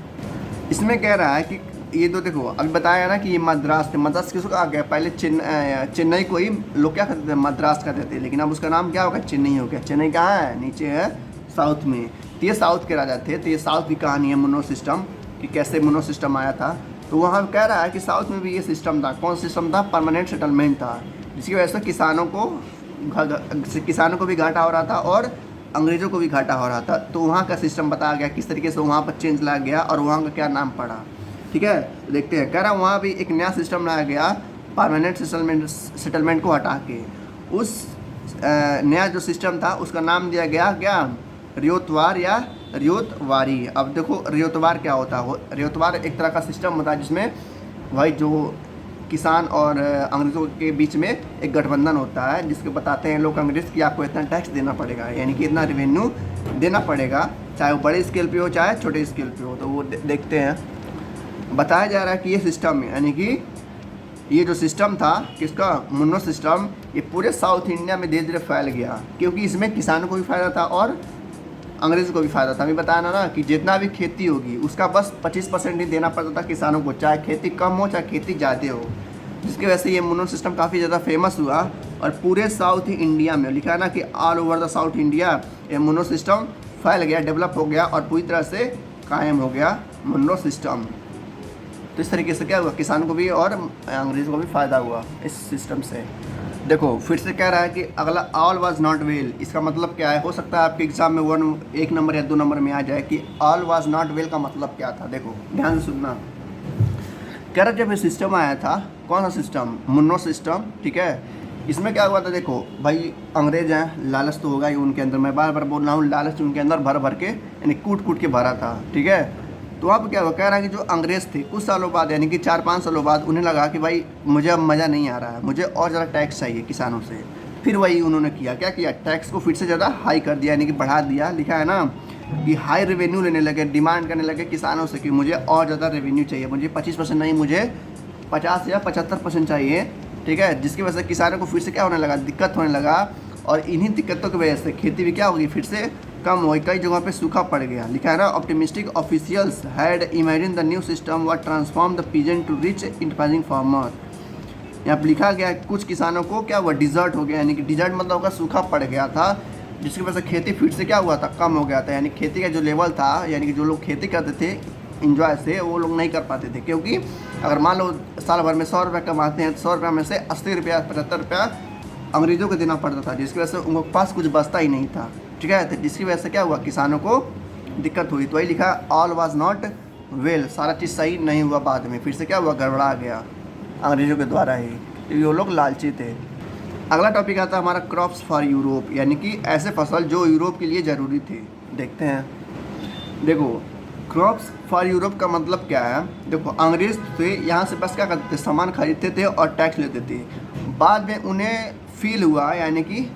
इसमें कह रहा है कि ये तो देखो, अभी बताया ना कि ये मद्रास थे। मद्रास किसको कहा गया? पहले चेन्नई को ही लोग क्या कहते थे, मद्रास कहते थे, लेकिन अब उसका नाम क्या होगा, चेन्नई हो गया। चेन्नई कहाँ है? नीचे है, साउथ में। तो ये साउथ के राजा थे। तो ये साउथ की कहानी है मुनरो सिस्टम, कि कैसे मुनरो सिस्टम आया था। तो वहाँ कह रहा है कि साउथ में भी ये सिस्टम था। कौन सिस्टम था? परमानेंट सेटलमेंट था, जिसकी वजह से किसानों को भी घाटा हो रहा था और अंग्रेज़ों को भी घाटा हो रहा था। तो वहाँ का सिस्टम बताया गया, किस तरीके से वहाँ पर चेंज लाया गया और वहाँ का क्या नाम पड़ा, ठीक है। देखते हैं। कह रहा वहाँ भी एक नया सिस्टम लाया गया, परमानेंट सेटलमेंट को हटा के। उस नया जो सिस्टम था उसका नाम दिया गया क्या? रियोतवार या रियोतवारी। अब देखो रियोतवार क्या होता है। रियोतवार एक तरह का सिस्टम होता है जिसमें भाई जो किसान और अंग्रेज़ों के बीच में एक गठबंधन होता है, जिसके बताते हैं लोग अंग्रेज़ कि आपको इतना टैक्स देना पड़ेगा, यानी कि इतना रेवेन्यू देना पड़ेगा, चाहे वो बड़े स्केल पे हो चाहे छोटे स्केल पे हो। तो वो देखते हैं। बताया जा रहा है कि ये सिस्टम, यानी कि ये जो सिस्टम था किसका, मुन्नो सिस्टम, ये पूरे साउथ इंडिया में धीरे धीरे फैल गया, क्योंकि इसमें किसानों को भी फ़ायदा था और अंग्रेज़ों को भी फ़ायदा था। हमें बताया ना कि जितना भी खेती होगी उसका बस 25% ही देना पड़ता था किसानों को, चाहे खेती कम हो चाहे खेती ज़्यादा हो, जिसकी वजह से ये मुन्नो सिस्टम काफ़ी ज़्यादा फेमस हुआ। और पूरे साउथ इंडिया में लिखा है ना कि all over the south India ये मुन्नो सिस्टम फैल गया, डेवलप हो गया और पूरी तरह से कायम हो गया मुन्नो सिस्टम। तो इस तरीके से क्या हुआ, किसान को भी और अंग्रेज़ों को भी फ़ायदा हुआ इस सिस्टम से। देखो फिर से कह रहा है कि अगला ऑल वाज नॉट वेल, इसका मतलब क्या है? हो सकता है आपके एग्जाम में 1 नंबर या 2 नंबर में आ जाए कि ऑल वाज नॉट वेल का मतलब क्या था। देखो ध्यान से सुनना। कह रहा जब ये सिस्टम आया था, कौन सा सिस्टम? मुन्नो सिस्टम, ठीक है। इसमें क्या हुआ था? देखो भाई अंग्रेज हैं, लालच तो होगा ही उनके अंदर, मैं बार बार बोल रहा हूँ, लालच उनके अंदर भर भर के, यानी कूट कूट के भरा था, ठीक है। तो अब क्या हुआ? कह रहा है कि जो अंग्रेज़ थे कुछ सालों बाद, यानी कि 4-5 सालों बाद उन्हें लगा कि भाई मुझे अब मज़ा नहीं आ रहा है, मुझे और ज़्यादा टैक्स चाहिए किसानों से। फिर वही उन्होंने किया, क्या किया? टैक्स को फिर से ज़्यादा हाई कर दिया, यानी कि बढ़ा दिया। लिखा है ना कि हाई रेवेन्यू लेने लगे, डिमांड करने लगे किसानों से कि मुझे और ज़्यादा रेवेन्यू चाहिए, मुझे 25% नहीं, मुझे 50 या 75% चाहिए, ठीक है। जिसकी वजह से किसानों को फिर से क्या होने लगा? दिक्कत होने लगा। और इन्हीं दिक्कतों की वजह से खेती भी क्या होगी? फिर से कम हो गई, कई जगहों पे सूखा पड़ गया। लिखा है ना optimistic officials had imagine the new system would transform the peasant to rich enterprising farmer. यहाँ पर लिखा गया कुछ किसानों को क्या हुआ? डिजर्ट हो गया, यानी कि डिजर्ट मतलब होगा सूखा पड़ गया था, जिसकी वजह से खेती फिर से क्या हुआ था? कम हो गया था। यानी खेती का जो लेवल था, यानी कि जो लोग खेती करते थे इंजॉय से, वो लोग नहीं कर पाते थे, क्योंकि अगर मान लो साल भर में 100 रुपये कमाते हैं तो 100 रुपये में से 80 रुपया 75 रुपया अंग्रेज़ों को देना पड़ता था, जिसकी वजह से उनके पास कुछ बचता ही नहीं था, ठीक है। तो जिसकी वजह से क्या हुआ? किसानों को दिक्कत हुई। तो वही लिखा ऑल वाज नॉट वेल, सारा चीज़ सही नहीं हुआ। बाद में फिर से क्या हुआ? गड़बड़ा गया अंग्रेज़ों के द्वारा ही, क्योंकि वो लोग लालची थे। अगला टॉपिक आता है हमारा क्रॉप्स फॉर यूरोप, यानी कि ऐसे फसल जो यूरोप के लिए ज़रूरी थे। देखते हैं। देखो क्रॉप्स फॉर यूरोप का मतलब क्या है? देखो अंग्रेज़ थे, यहाँ से बस क्या करते थे? सामान खरीदते थे और टैक्स लेते थे। बाद में उन्हें फील हुआ, यानी कि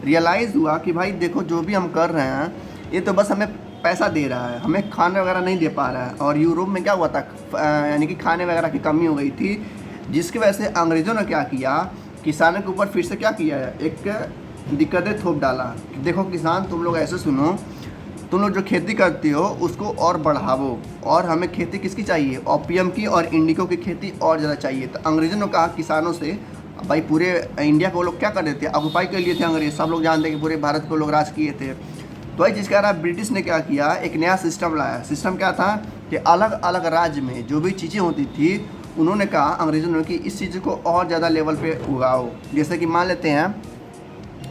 रियलाइज़ हुआ कि भाई देखो जो भी हम कर रहे हैं ये तो बस हमें पैसा दे रहा है, हमें खाने वगैरह नहीं दे पा रहा है। और यूरोप में क्या हुआ था? यानी कि खाने वगैरह की कमी हो गई थी, जिसकी वजह से अंग्रेज़ों ने क्या किया? किसानों के ऊपर फिर से क्या किया है? एक दिक्कतें थोप डाला। देखो किसान, तुम लोग ऐसे सुनो, तुम लोग जो खेती करती हो उसको और बढ़ावो, और हमें खेती किसकी चाहिए? ओपियम की और इंडिगो की खेती और ज़्यादा चाहिए। तो अंग्रेज़ों ने कहा किसानों से, भाई पूरे इंडिया को वो लोग क्या कर रहे थे? ऑक्युपाई कर लिए थे अंग्रेज, सब लोग जानते हैं कि पूरे भारत को लोग राज किए थे। तो वही चीज़ कह रहा है, ब्रिटिश ने क्या किया, एक नया सिस्टम लाया। सिस्टम क्या था कि अलग अलग राज्य में जो भी चीज़ें होती थी, उन्होंने कहा अंग्रेज़ों ने कि इस चीज़ को और ज़्यादा लेवल पे उगाओ। जैसे कि मान लेते हैं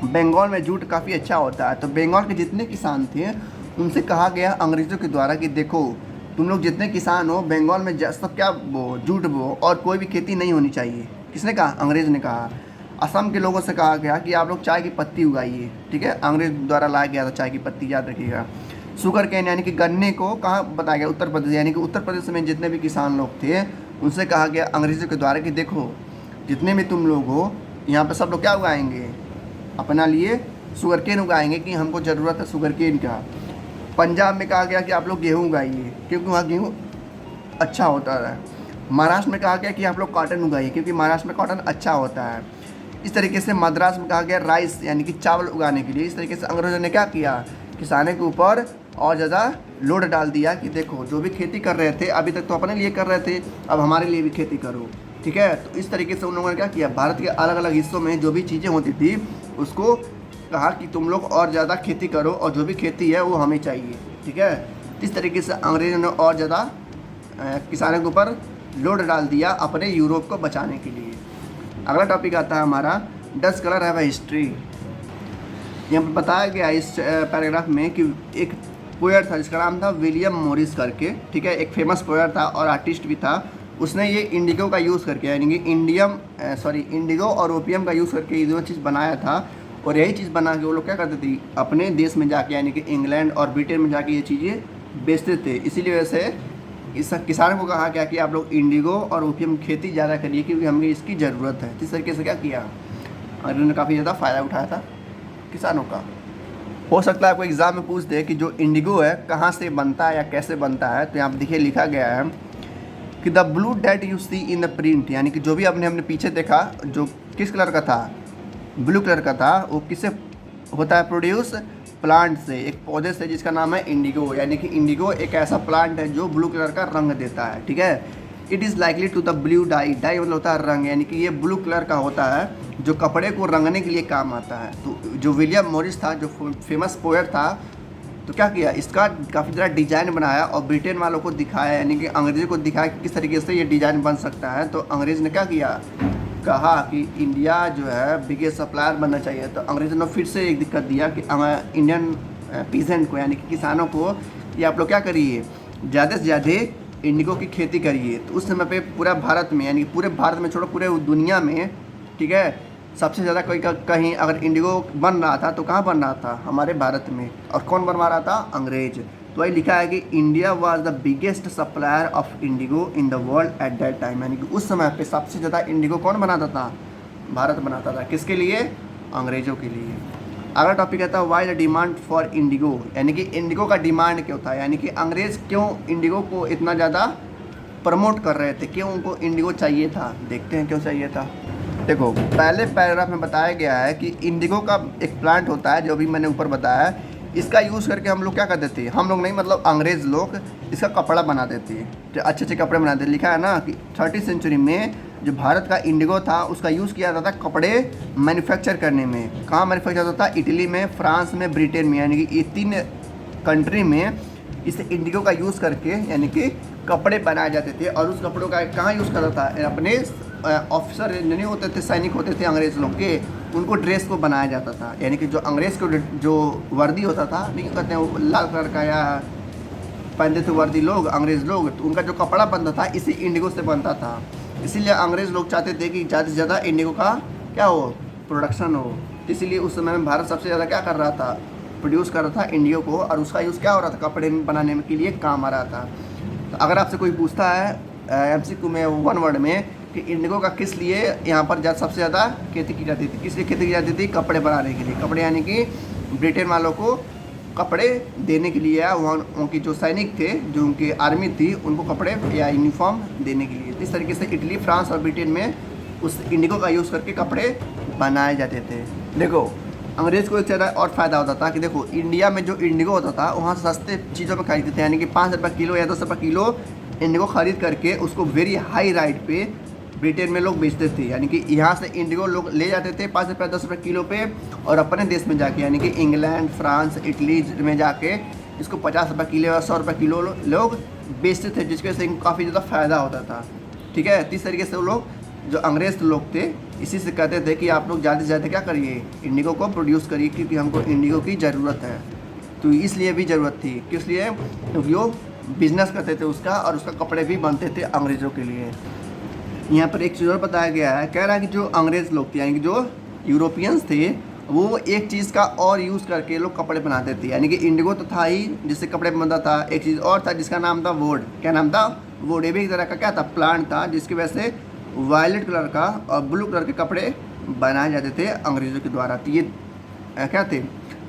बंगाल में जूट काफ़ी अच्छा होता है, तो बंगाल के जितने किसान थे उनसे कहा गया अंग्रेज़ों के द्वारा कि देखो तुम लोग जितने किसान हो बंगाल में सब क्या बो, जूट बो, और कोई भी खेती नहीं होनी चाहिए। किसने कहा? अंग्रेज़ ने कहा। असम के लोगों से कहा गया कि आप लोग चाय की पत्ती उगाइए, ठीक है, अंग्रेज़ द्वारा लाया गया था चाय की पत्ती, याद रखिएगा। शुगर कैन यानी कि गन्ने को कहाँ बताया गया? उत्तर प्रदेश, यानी कि उत्तर प्रदेश में जितने भी किसान लोग थे उनसे कहा गया अंग्रेज़ों के द्वारा कि देखो जितने भी तुम लोग हो यहाँ पर सब लोग क्या उगाएंगे? अपना लिए शुगर केन उगाएंगे कि हमको ज़रूरत है शुगर केन का। पंजाब में कहा गया कि आप लोग गेहूँ उगाइए क्योंकि वहाँ गेहूँ अच्छा होता है। महाराष्ट्र में कहा गया कि आप लोग कॉटन उगाइए क्योंकि महाराष्ट्र में कॉटन अच्छा होता है। इस तरीके से मद्रास में कहा गया राइस यानी कि चावल उगाने के लिए। इस तरीके से अंग्रेज़ों ने क्या किया? किसानों के ऊपर और ज़्यादा लोड डाल दिया कि देखो जो भी खेती कर रहे थे अभी तक तो अपने लिए कर रहे थे, अब हमारे लिए भी खेती करो, ठीक है। तो इस तरीके से उन लोगों ने क्या किया, भारत के अलग अलग हिस्सों में जो भी चीज़ें होती थी उसको कहा कि तुम लोग और ज़्यादा खेती करो और जो भी खेती है वो हमें चाहिए, ठीक है। इस तरीके से अंग्रेज़ों ने और ज़्यादा किसानों के ऊपर लोड डाल दिया अपने यूरोप को बचाने के लिए। अगला टॉपिक आता है हमारा डच कलर है हिस्ट्री। यहाँ पर बताया गया इस पैराग्राफ में कि एक पोएट था जिसका नाम था विलियम मॉरिस करके, ठीक है, एक फेमस पोएट था और आर्टिस्ट भी था। उसने ये इंडिगो का यूज़ करके यानी कि इंडिगो और ओपियम का यूज़ करके ये दोनों चीज़ बनाया था। और यही चीज़ बना के वो लोग क्या करते थे, अपने देश में जाके यानी कि इंग्लैंड और ब्रिटेन में जाके ये चीज़ें बेचते थे। इसीलिए वैसे इस किसानों को कहा गया कि आप लोग इंडिगो और ओपियम की खेती ज़्यादा करिए क्योंकि हमें इसकी ज़रूरत है। इस तरीके से क्या किया, और इन्होंने काफ़ी ज़्यादा फ़ायदा उठाया था किसानों का। हो सकता है आपको एग्ज़ाम में पूछ दे कि जो इंडिगो है कहाँ से बनता है या कैसे बनता है। तो यहाँ पर देखिए लिखा गया है कि the blue that you see in the print, यानी कि जो भी हमने पीछे देखा जो किस कलर का था, ब्लू कलर का था, वो किससे होता है? प्रोड्यूस प्लांट से, एक पौधे से जिसका नाम है इंडिगो। यानी कि इंडिगो एक ऐसा प्लांट है जो ब्लू कलर का रंग देता है, ठीक है। It is likely to the blue dye, dye मतलब होता है रंग, यानी कि ये ब्लू कलर का होता है जो कपड़े को रंगने के लिए काम आता है। तो जो विलियम मॉरिस था जो फेमस पोएट था, तो क्या किया, इसका काफ़ी ज़्यादा डिज़ाइन बनाया और ब्रिटेन वालों को दिखाया, यानी कि अंग्रेज़ों को दिखाया कि किस तरीके से ये डिज़ाइन बन सकता है। तो अंग्रेज़ ने क्या किया, कहा कि इंडिया जो है बिगेस्ट सप्लायर बनना चाहिए। तो अंग्रेज़ों ने फिर से एक दिक्कत दिया कि इंडियन पीजेंट को यानी कि किसानों को, ये आप लोग क्या करिए, ज़्यादा से ज़्यादा इंडिगो की खेती करिए। तो उस समय पे पूरा भारत में, यानी कि पूरे भारत में छोड़ो पूरे दुनिया में, ठीक है, सबसे ज़्यादा कोई कहीं अगर इंडिगो बन रहा था तो कहाँ बन रहा था? हमारे भारत में। और कौन बनवा रहा था? अंग्रेज। तो वही लिखा है कि India was the biggest supplier of Indigo in the world at that time, यानी कि उस समय पे सबसे ज़्यादा इंडिगो कौन बनाता था? भारत बनाता था। किसके लिए? अंग्रेज़ों के लिए। अगला टॉपिक आता है why the demand for Indigo, यानी कि इंडिगो का डिमांड क्यों था, यानी कि अंग्रेज़ क्यों इंडिगो को इतना ज़्यादा प्रमोट कर रहे थे, क्यों उनको इंडिगो चाहिए था। देखते हैं क्यों चाहिए था। देखो पहले पैराग्राफ में बताया गया है कि इंडिगो का एक प्लांट होता है जो भी मैंने ऊपर बताया है, इसका यूज़ करके हम लोग क्या करते थे, हम लोग नहीं मतलब अंग्रेज़ लोग इसका कपड़ा बनाते थे, जो अच्छे अच्छे कपड़े बनाते थे। लिखा है ना कि 30वीं सेंचुरी में जो भारत का इंडिगो था उसका यूज़ किया जाता था कपड़े मैन्युफैक्चर करने में। कहाँ मैन्युफैक्चर होता था? इटली में, फ्रांस में, ब्रिटेन में, यानी कि ये 3 कंट्री में इस इंडिगो का यूज़ करके यानी कि कपड़े बनाए जाते थे। और उस कपड़ों का कहाँ यूज़ करता था? अपने ऑफिसर नहीं होते थे, सैनिक होते थे अंग्रेज़ लोग के, उनको ड्रेस को बनाया जाता था। यानी कि जो अंग्रेज़ को जो वर्दी होता था, नहीं कहते हैं वो लाल कलर का या पहनते थे वर्दी लोग अंग्रेज़ लोग, तो उनका जो कपड़ा बनता था इसी इंडिगो से बनता था। इसीलिए अंग्रेज़ लोग चाहते थे कि ज़्यादा से ज़्यादा इंडिगो का क्या हो, प्रोडक्शन हो। इसीलिए उस समय में भारत सबसे ज़्यादा क्या कर रहा था, प्रोड्यूस कर रहा था इंडिगो को, और उसका यूज़ क्या हो रहा था, कपड़े बनाने के लिए काम आ रहा था। तो अगर आपसे कोई पूछता है MCQ में 1 वर्ड में कि इंडिगो का किस लिए यहाँ पर सबसे ज़्यादा खेती की जाती थी, किस लिए खेती की जाती थी? कपड़े बनाने के लिए। कपड़े यानी कि ब्रिटेन वालों को कपड़े देने के लिए, या वहाँ उनकी जो सैनिक थे, जो उनकी आर्मी थी, उनको कपड़े या यूनिफॉर्म देने के लिए। इस तरीके से इटली, फ्रांस और ब्रिटेन में उस इंडिगो का यूज़ करके कपड़े बनाए जाते थे। देखो अंग्रेज़ को एक ज़्यादा और फ़ायदा होता था कि देखो इंडिया में जो इंडिगो होता था वहाँ सस्ते चीज़ों में खरीदते थे, यानी कि 5 रुपये किलो या 10 रुपये किलो इंडिगो खरीद करके उसको वेरी हाई राइट पे ब्रिटेन में लोग बेचते थे। यानी कि यहाँ से इंडिगो लोग ले जाते थे 5 रुपये 10 रुपये किलो पे, और अपने देश में जाके यानी कि इंग्लैंड, फ्रांस, इटली में जाके इसको 50 रुपये किलो या 100 रुपये किलो लोग बेचते थे, जिसकी वजह से इनको काफ़ी ज़्यादा फ़ायदा होता था। ठीक है, इस तरीके से वो लोग जो अंग्रेज़ लोग थे इसी से कहते थे कि आप लोग ज़्यादा से ज़्यादा क्या करिए, इंडिगो को प्रोड्यूस करिए, क्योंकि हमको इंडिगो की ज़रूरत है। तो इसलिए भी ज़रूरत थी, किस लिए, क्योंकि वो बिज़नेस करते थे उसका, और उसका कपड़े भी बनते थे अंग्रेज़ों के लिए। यहाँ पर एक चीज़ और बताया गया है, कह रहा है कि जो अंग्रेज़ लोग थे यानी कि जो यूरोपियंस थे वो एक चीज़ का और यूज़ करके लोग कपड़े बनाते थे। यानी कि इंडिगो तो था ही जिससे कपड़े बनता था, एक चीज़ और था जिसका नाम था वुड। क्या नाम था, वुड। ये भी एक तरह का क्या था, प्लांट था, जिसकी वजह से वायलेट कलर का और ब्लू कलर के कपड़े बनाए जाते थे अंग्रेज़ों के द्वारा। तो ये क्या थे,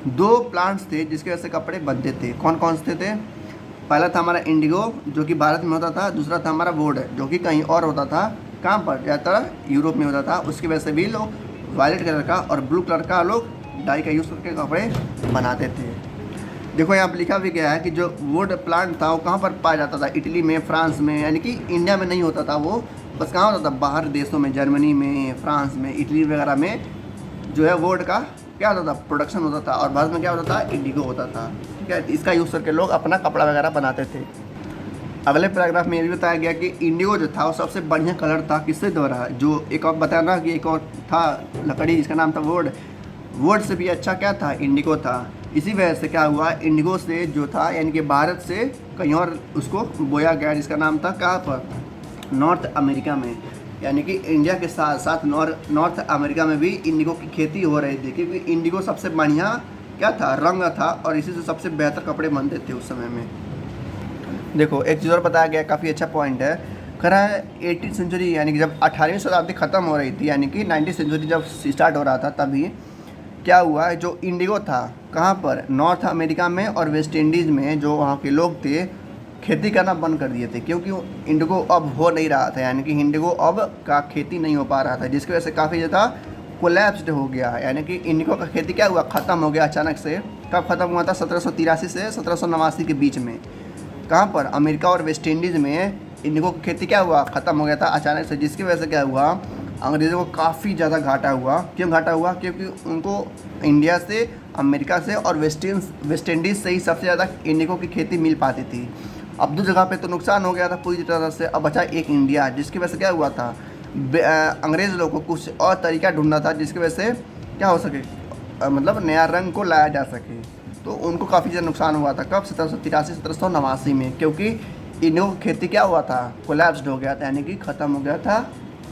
2 प्लांट्स थे जिसकी वजह से कपड़े बनते थे। कौन कौन से थे, पहला था हमारा इंडिगो जो कि भारत में होता था, दूसरा था हमारा वुड जो कि कहीं और होता था, कहाँ पर, ज़्यादातर यूरोप में होता था। उसकी वजह से भी लोग वायलेट कलर का और ब्लू कलर का लोग डाई का यूज़ करके कपड़े बनाते थे। देखो यहाँ पर लिखा भी गया है कि जो वुड प्लांट था वो कहाँ पर पाया जाता था, इटली में, फ्रांस में, यानी कि इंडिया में नहीं होता था वो, बस कहाँ होता था, बाहर देशों में, जर्मनी में, फ्रांस में, इटली वगैरह में जो है वुड का क्या होता था, प्रोडक्शन होता था, और भारत में क्या होता था, इंडिगो होता था। ठीक है, इसका यूज़ करके लोग अपना कपड़ा वगैरह बनाते थे। अगले पैराग्राफ में ये भी बताया गया कि इंडिगो जो था वो सबसे बढ़िया कलर था, किससे द्वारा, जो एक और बताया ना कि एक और था लकड़ी जिसका नाम था वुड, वुड से भी अच्छा क्या था, इंडिगो था। इसी वजह से क्या हुआ, इंडिगो से जो था यानी कि भारत से कहीं और उसको बोया गया, जिसका नाम था कहाँ पर, नॉर्थ अमेरिका में। यानी कि इंडिया के साथ साथ नॉर्थ अमेरिका में भी इंडिगो की खेती हो रही थी, क्योंकि इंडिगो सबसे बढ़िया क्या था, रंग था, और इसी से सबसे बेहतर कपड़े बनते थे उस समय में। देखो एक चीज़ और बताया गया, काफ़ी अच्छा पॉइंट है, कह रहा है 18वीं सेंचुरी यानी कि जब 18वीं शताब्दी ख़त्म हो रही थी, यानी कि 19वीं सेंचुरी जब स्टार्ट हो रहा था, तभी क्या हुआ, जो इंडिगो था कहाँ पर, नॉर्थ अमेरिका में और वेस्ट इंडीज़ में, जो वहाँ के लोग थे खेती करना बंद कर दिए थे, क्योंकि इंडिगो अब हो नहीं रहा था, यानी कि इंडिगो अब का खेती नहीं हो पा रहा था, जिसकी वजह से काफ़ी ज़्यादा कोलैप्स्ड हो गया। यानी कि इंडिगो का खेती क्या हुआ, ख़त्म हो गया अचानक से। कब ख़त्म हुआ था, 1783 से 1789 के बीच में। कहाँ पर, अमेरिका और वेस्ट इंडीज़ में इंडिगो की खेती क्या हुआ, ख़त्म हो गया था अचानक से, जिसकी वजह से क्या हुआ, अंग्रेज़ों को काफ़ी ज़्यादा घाटा हुआ। क्यों घाटा हुआ, क्योंकि उनको इंडिया से, अमेरिका से और वेस्ट इंडीज़ से ही सबसे ज़्यादा इंडिगो की खेती मिल पाती थी। अब 2 जगह पे तो नुकसान हो गया था पूरी तरह से, अब बचा एक इंडिया, जिसकी वजह से क्या हुआ था, अंग्रेज़ लोगों को कुछ और तरीका ढूंढना था जिसकी वजह से क्या हो सके, मतलब नया रंग को लाया जा सके। तो उनको काफ़ी ज़्यादा नुकसान हुआ था, कब, 1783 1789 में, क्योंकि इंडिगो की खेती क्या हुआ था, कोलैप्स्ड हो गया था, यानी कि ख़त्म हो गया था।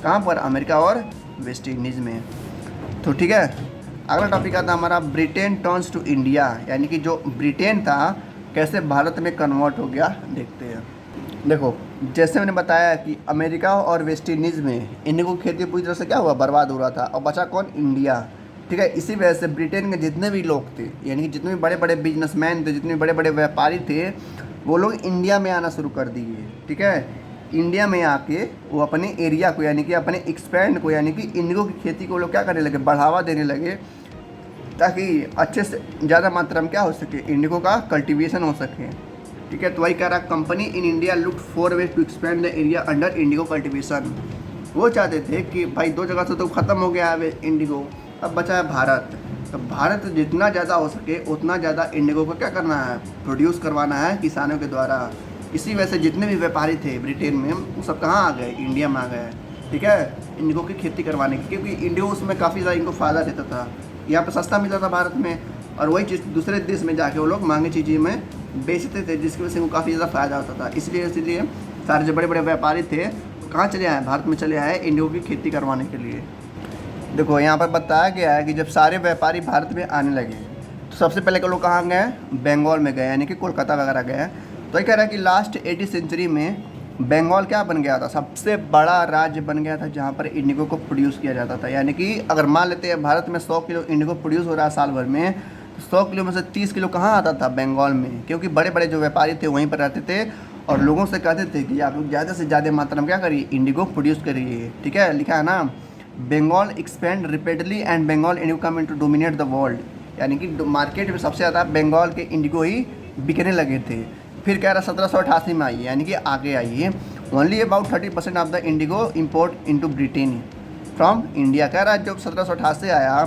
कहाँ पर, अमेरिका और वेस्ट इंडीज़ में। तो ठीक है, अगला टॉपिक आता है हमारा ब्रिटेन टर्न्स टू इंडिया, यानी कि जो ब्रिटेन था कैसे भारत में कन्वर्ट हो गया, देखते हैं। देखो जैसे मैंने बताया कि अमेरिका और वेस्ट इंडीज़ में इंडिगो की खेती पूरी तरह से क्या हुआ, बर्बाद हो रहा था, और बचा कौन, इंडिया। ठीक है, इसी वजह से ब्रिटेन के जितने भी लोग थे, यानी कि जितने भी बड़े बड़े बिजनेसमैन थे, जितने बड़े बड़े व्यापारी थे, वो लोग इंडिया में आना शुरू कर दिए। ठीक है, इंडिया में आके वो अपने एरिया को, यानी कि अपने एक्सपैंड को, यानी कि इंडिगो की खेती को लोग क्या करने लगे, बढ़ावा देने लगे, ताकि अच्छे से ज़्यादा मात्रा में क्या हो सके, इंडिगो का कल्टीवेशन हो सके। ठीक है, तो वही कह रहा, company in India look for way to expand the area under indigo cultivation. वो चाहते थे कि भाई 2 जगह से तो ख़त्म हो गया है इंडिगो, अब बचा है भारत, तो भारत जितना ज़्यादा हो सके उतना ज़्यादा इंडिगो को क्या करना है, प्रोड्यूस करवाना है किसानों के द्वारा। इसी वजह से जितने भी व्यापारी थे ब्रिटेन में, वो सब कहाँ आ गए, इंडिया में आ गए। ठीक है, इंडिगो की खेती करवाने की, क्योंकि इंडिगो उसमें काफ़ी ज़्यादा इनको फ़ायदा देता था, यहाँ पर सस्ता मिलता था भारत में, और वही चीज़ दूसरे देश में जाके वो लोग महंगी चीज़ें में बेचते थे, जिसकी वजह से उनको काफ़ी ज़्यादा फ़ायदा होता था। इसलिए सारे जो बड़े बड़े व्यापारी थे कहाँ चले आए, भारत में चले आए इंडिगो की खेती करवाने के लिए। देखो यहाँ पर बताया गया है कि जब सारे व्यापारी भारत में आने लगे तो सबसे पहले के लोग कहाँ गए, बंगाल में गए, यानी कि कोलकाता वगैरह गए। तो ये कह रहा है कि लास्ट 80 सेंचुरी में बंगाल क्या बन गया था, सबसे बड़ा राज्य बन गया था जहाँ पर इंडिगो को प्रोड्यूस किया जाता था। यानी कि अगर मान लेते हैं भारत में 100 किलो इंडिगो प्रोड्यूस हो रहा है साल भर में, तो 100 किलो में से 30 किलो कहाँ आता था, बंगाल में, क्योंकि बड़े बड़े जो व्यापारी थे वहीं पर रहते थे और लोगों से कहते थे कि आप लोग ज़्यादा से ज़्यादा मात्रा में क्या करिए, इंडिगो प्रोड्यूस करिए। ठीक है, लिखा है ना, Bengal expand repeatedly and Bengal indigo come to dominate the world, यानी कि मार्केट में सबसे ज़्यादा बंगाल के इंडिगो ही बिकने लगे थे। फिर कह रहा 1788 में आई, यानी कि आगे आई है। Only about 30% of the Indigo import into Britain from India. कह रहा है जब 1788 आया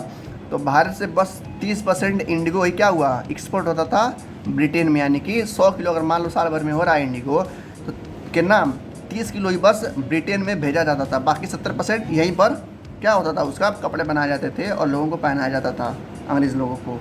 तो भारत से बस 30% इंडिगो ही क्या हुआ, एक्सपोर्ट होता था ब्रिटेन में, यानी कि 100 किलो अगर मान लो साल भर में हो रहा है इंडिगो, तो कितना 30 किलो ही बस ब्रिटेन में भेजा जाता था। बाकी 70% यहीं पर क्या होता था, उसका कपड़े बनाए जाते थे और लोगों को पहनाया जाता था, अंग्रेज़ लोगों को।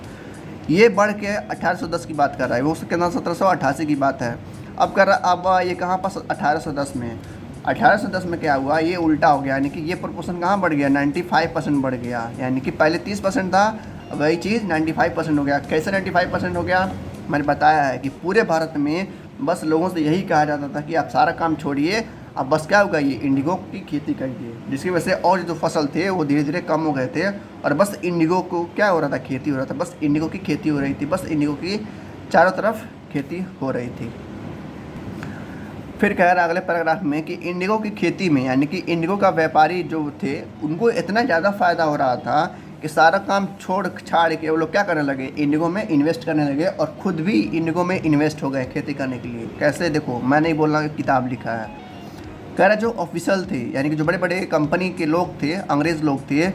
ये बढ़ के 1810 की बात कर रहा है, वो उसके कितना 1788 की बात है। अब कर रहा, अब ये कहाँ पर 1810 में, 1810 में क्या हुआ, ये उल्टा हो गया, यानी कि ये प्रोपोर्शन कहाँ बढ़ गया, 95% बढ़ गया। यानी कि पहले 30% था, वही चीज़ 95% हो गया। कैसे 95% हो गया, मैंने बताया है कि पूरे भारत में बस लोगों से यही कहा जाता था कि आप सारा काम छोड़िए, अब बस क्या होगा, ये इंडिगो की खेती करिए, जिसकी वजह से और जो फसल थे वो धीरे धीरे कम हो गए थे और बस इंडिगो को क्या हो रहा था, खेती हो रहा था, बस इंडिगो की खेती हो रही थी, बस इंडिगो की चारों तरफ खेती हो रही थी। फिर कह रहा अगले पैराग्राफ में कि इंडिगो की खेती में, यानी कि इंडिगो का व्यापारी जो थे उनको इतना ज़्यादा फ़ायदा हो रहा था कि सारा काम छोड़ छाड़ के वो लोग क्या करने लगे, इंडिगो में इन्वेस्ट करने लगे और ख़ुद भी इंडिगो में इन्वेस्ट हो गए खेती करने के लिए। कैसे, देखो मैं नहीं बोल रहा, किताब लिखा है। कह रहा जो ऑफिसर थे, यानी कि जो बड़े बड़े कंपनी के लोग थे, अंग्रेज़ लोग थे,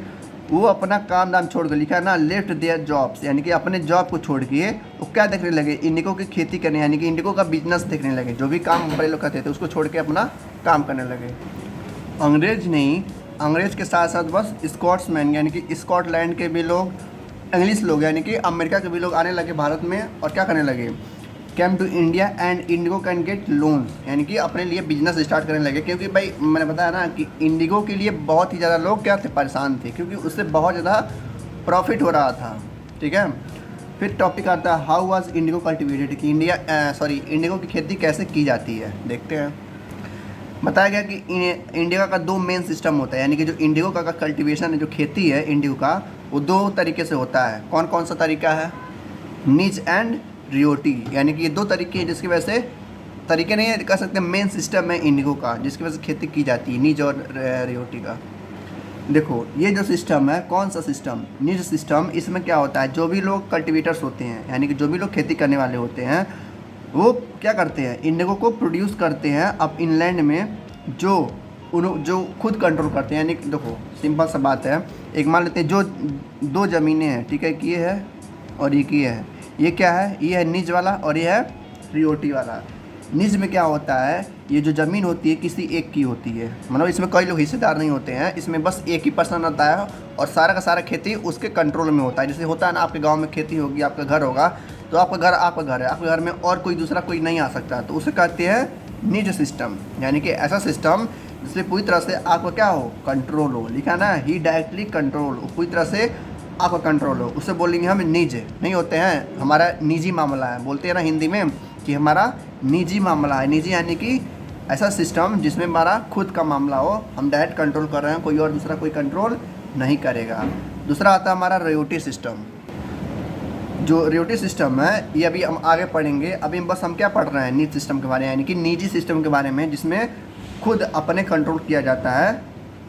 वो अपना काम दाम छोड़ कर, लिखा है ना, लेफ्ट देयर जॉब्स, यानी कि अपने जॉब को छोड़ के वो क्या देखने लगे, इंडिगो की खेती करने, यानी कि इंडिगो का बिजनेस देखने लगे। जो भी काम बड़े लोग करते थे उसको छोड़ के अपना काम करने लगे। अंग्रेज नहीं, अंग्रेज़ के साथ साथ बस स्कॉट्समैन, यानी कि स्कॉटलैंड के भी लोग, इंग्लिश लोग, यानी कि अमेरिका के भी लोग आने लगे भारत में और क्या करने लगे, came to India and indigo can get loans, यानी कि अपने लिए बिजनेस स्टार्ट करने लगे। क्योंकि भाई मैंने बताया ना कि इंडिगो के लिए बहुत ही ज़्यादा लोग क्या थे, परेशान थे, क्योंकि उससे बहुत ज़्यादा प्रॉफिट हो रहा था। ठीक है, फिर टॉपिक आता है हाउ वाज इंडिगो कल्टिवेटेड, कि इंडिगो की खेती कैसे की जाती है, देखते हैं। बताया गया कि इंडिगो का 2 मेन सिस्टम होता है, यानी कि जो इंडिगो का कल्टीवेशन है, जो खेती है इंडिगो का, वो 2 तरीके से होता है। कौन कौन सा तरीका है, निज एंड रियोटी, यानी कि ये 2 तरीके हैं जिसकी वजह से, तरीके नहीं है कह सकते, मेन सिस्टम है इंडिगो का जिसकी वजह से खेती की जाती है, निज और रियोटी का। देखो ये जो सिस्टम है, कौन सा सिस्टम, निज सिस्टम, इसमें क्या होता है, जो भी लोग कल्टीवेटर्स होते हैं, यानी कि जो भी लोग खेती करने वाले होते हैं, वो क्या करते हैं, इंडिगो को प्रोड्यूस करते हैं अब इनलैंड में, जो खुद कंट्रोल करते हैं। यानी कि देखो सिंपल सा बात है, एक मान लेते हैं जो 2 ज़मीनें हैं, ठीक है, कि ये है और एक ये है, ये क्या है, ये है निज वाला और ये है रियोटी वाला। निज में क्या होता है, ये जो ज़मीन होती है किसी एक की होती है, मतलब इसमें कई लोग हिस्सेदार नहीं होते हैं, इसमें बस एक ही पर्सन आता है और सारा का सारा खेती उसके कंट्रोल में होता है। जैसे होता है ना, आपके गांव में खेती होगी, आपका घर होगा, तो आपका घर है, आपके घर में और कोई दूसरा कोई नहीं आ सकता, तो उसे कहते हैं निज सिस्टम, यानी कि ऐसा सिस्टम जिससे पूरी तरह से आपका क्या हो, कंट्रोल हो। लिखा ना, ही डायरेक्टली कंट्रोल, पूरी तरह से आपका कंट्रोल हो, उससे बोलेंगे हम निज नहीं होते हैं, हमारा निजी मामला है, बोलते हैं ना हिंदी में कि हमारा निजी मामला है। निजी यानी कि ऐसा सिस्टम जिसमें हमारा खुद का मामला हो, हम डायरेक्ट कंट्रोल कर रहे हैं, कोई और दूसरा कोई कंट्रोल नहीं करेगा। दूसरा आता है हमारा रियोटी सिस्टम। जो रियोटी सिस्टम है ये अभी हम आगे पढ़ेंगे, अभी बस हम क्या पढ़ रहे हैं, निज सिस्टम के बारे में, यानी कि निजी सिस्टम के बारे में, जिसमें खुद अपने कंट्रोल किया जाता है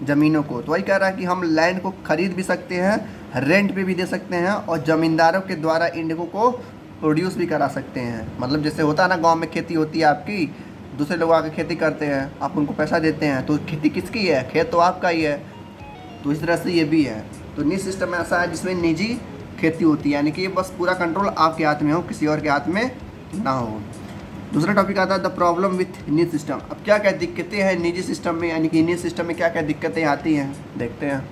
ज़मीनों को। तो वही कह रहा है कि हम लैंड को ख़रीद भी सकते हैं, रेंट पे भी दे सकते हैं और ज़मींदारों के द्वारा इंडिगो को प्रोड्यूस भी करा सकते हैं। मतलब जैसे होता है ना, गांव में खेती होती है आपकी, दूसरे लोग आके खेती करते हैं, आप उनको पैसा देते हैं, तो खेती किसकी है, खेत तो आपका ही है। तो इस तरह से ये भी है। तो निजी सिस्टम ऐसा है जिसमें निजी खेती होती है, यानी कि बस पूरा कंट्रोल आपके हाथ में हो, किसी और के हाथ में ना हो। दूसरा टॉपिक आता है द प्रॉब्लम विथ निजी सिस्टम। अब क्या क्या दिक्कतें हैं निजी सिस्टम में, यानी कि निजी सिस्टम में क्या क्या दिक्कतें आती हैं, देखते हैं।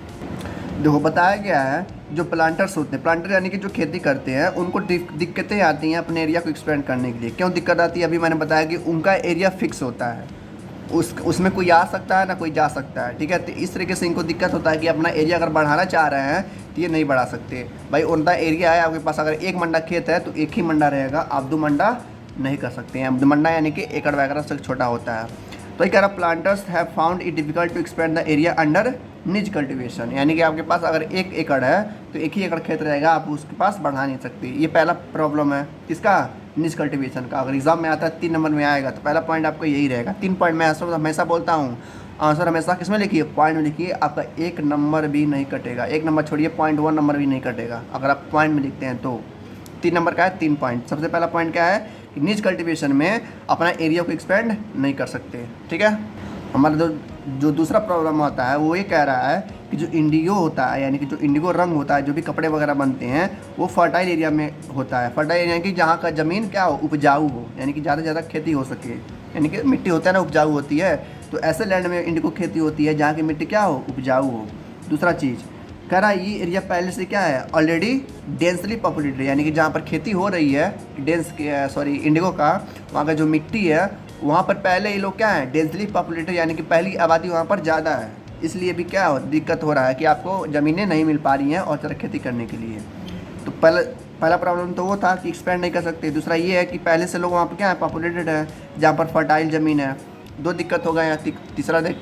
देखो बताया गया है जो प्लांटर्स होते हैं, प्लांटर यानी कि जो खेती करते हैं, उनको दिक्कतें आती हैं अपने एरिया को एक्सपेंड करने के लिए। क्यों दिक्कत आती है, अभी मैंने बताया कि उनका एरिया फिक्स होता है, उसमें कोई आ सकता है ना कोई जा सकता है, ठीक है। तो इस तरीके से इनको दिक्कत होता है कि अपना एरिया अगर बढ़ाना चाह रहे हैं तो ये नहीं बढ़ा सकते। भाई उनका एरिया है आपके पास, अगर 1 मंडा खेत है तो 1 ही मंडा रहेगा, आप 2 मंडा नहीं कर सकते हैं। 2 मंडा यानी कि एकड़ वगैरह से छोटा होता है। तो ये कह रहा planters have found it difficult to expand the area under nij cultivation, यानी कि आपके पास अगर 1 एकड़ है तो 1 ही एकड़ खेत रहेगा, आप उसके पास बढ़ा नहीं सकते। ये पहला प्रॉब्लम है किसका, निज कल्टीवेशन का। अगर एग्जाम में आता है 3 नंबर में आएगा तो पहला पॉइंट आपको यही रहेगा। 3 पॉइंट मैं हमेशा बोलता हूँ, आंसर हमेशा किस में लिखिए, पॉइंट में लिखिए। आपका एक नंबर भी नहीं कटेगा, एक नंबर छोड़िए, 0.1 नंबर भी नहीं कटेगा अगर आप पॉइंट में लिखते हैं तो। 3 नंबर का है, 3 पॉइंट। सबसे पहला पॉइंट क्या है कि निज कल्टीवेशन में अपना एरिया को एक्सपेंड नहीं कर सकते, ठीक है। हमारा जो दूसरा प्रॉब्लम होता है वो ये कह रहा है कि जो इंडिगो होता है, यानी कि जो इंडिगो रंग होता है, जो भी कपड़े वगैरह बनते हैं, वो फर्टाइल एरिया में होता है। फर्टाइल एरिया कि जहाँ का ज़मीन क्या हो, उपजाऊ हो, यानी कि ज़्यादा से ज़्यादा खेती हो सके, यानी कि मिट्टी होता है ना उपजाऊ होती है, तो ऐसे लैंड में इंडिगो खेती होती है जहाँ की मिट्टी क्या हो, उपजाऊ हो। दूसरा चीज़ कह रहा है ये एरिया पहले से क्या है, ऑलरेडी डेंसली पॉपुलेटेड, यानी कि जहाँ पर खेती हो रही है इंडिगो का, वहाँ का जो मिट्टी है वहाँ पर पहले ये लोग क्या है, डेंसली पॉपुलेटेड, यानी कि पहली आबादी वहाँ पर ज़्यादा है। इसलिए भी क्या दिक्कत हो रहा है कि आपको ज़मीनें नहीं मिल पा रही हैं और तरह खेती करने के लिए। तो पहला प्रॉब्लम तो वो था कि एक्सपेंड नहीं कर सकते। दूसरा ये है कि पहले से लोग वहाँ पर क्या है, पॉपुलेटेड है, जहाँ पर फर्टाइल ज़मीन है। दो दिक्कत हो गया यहाँ।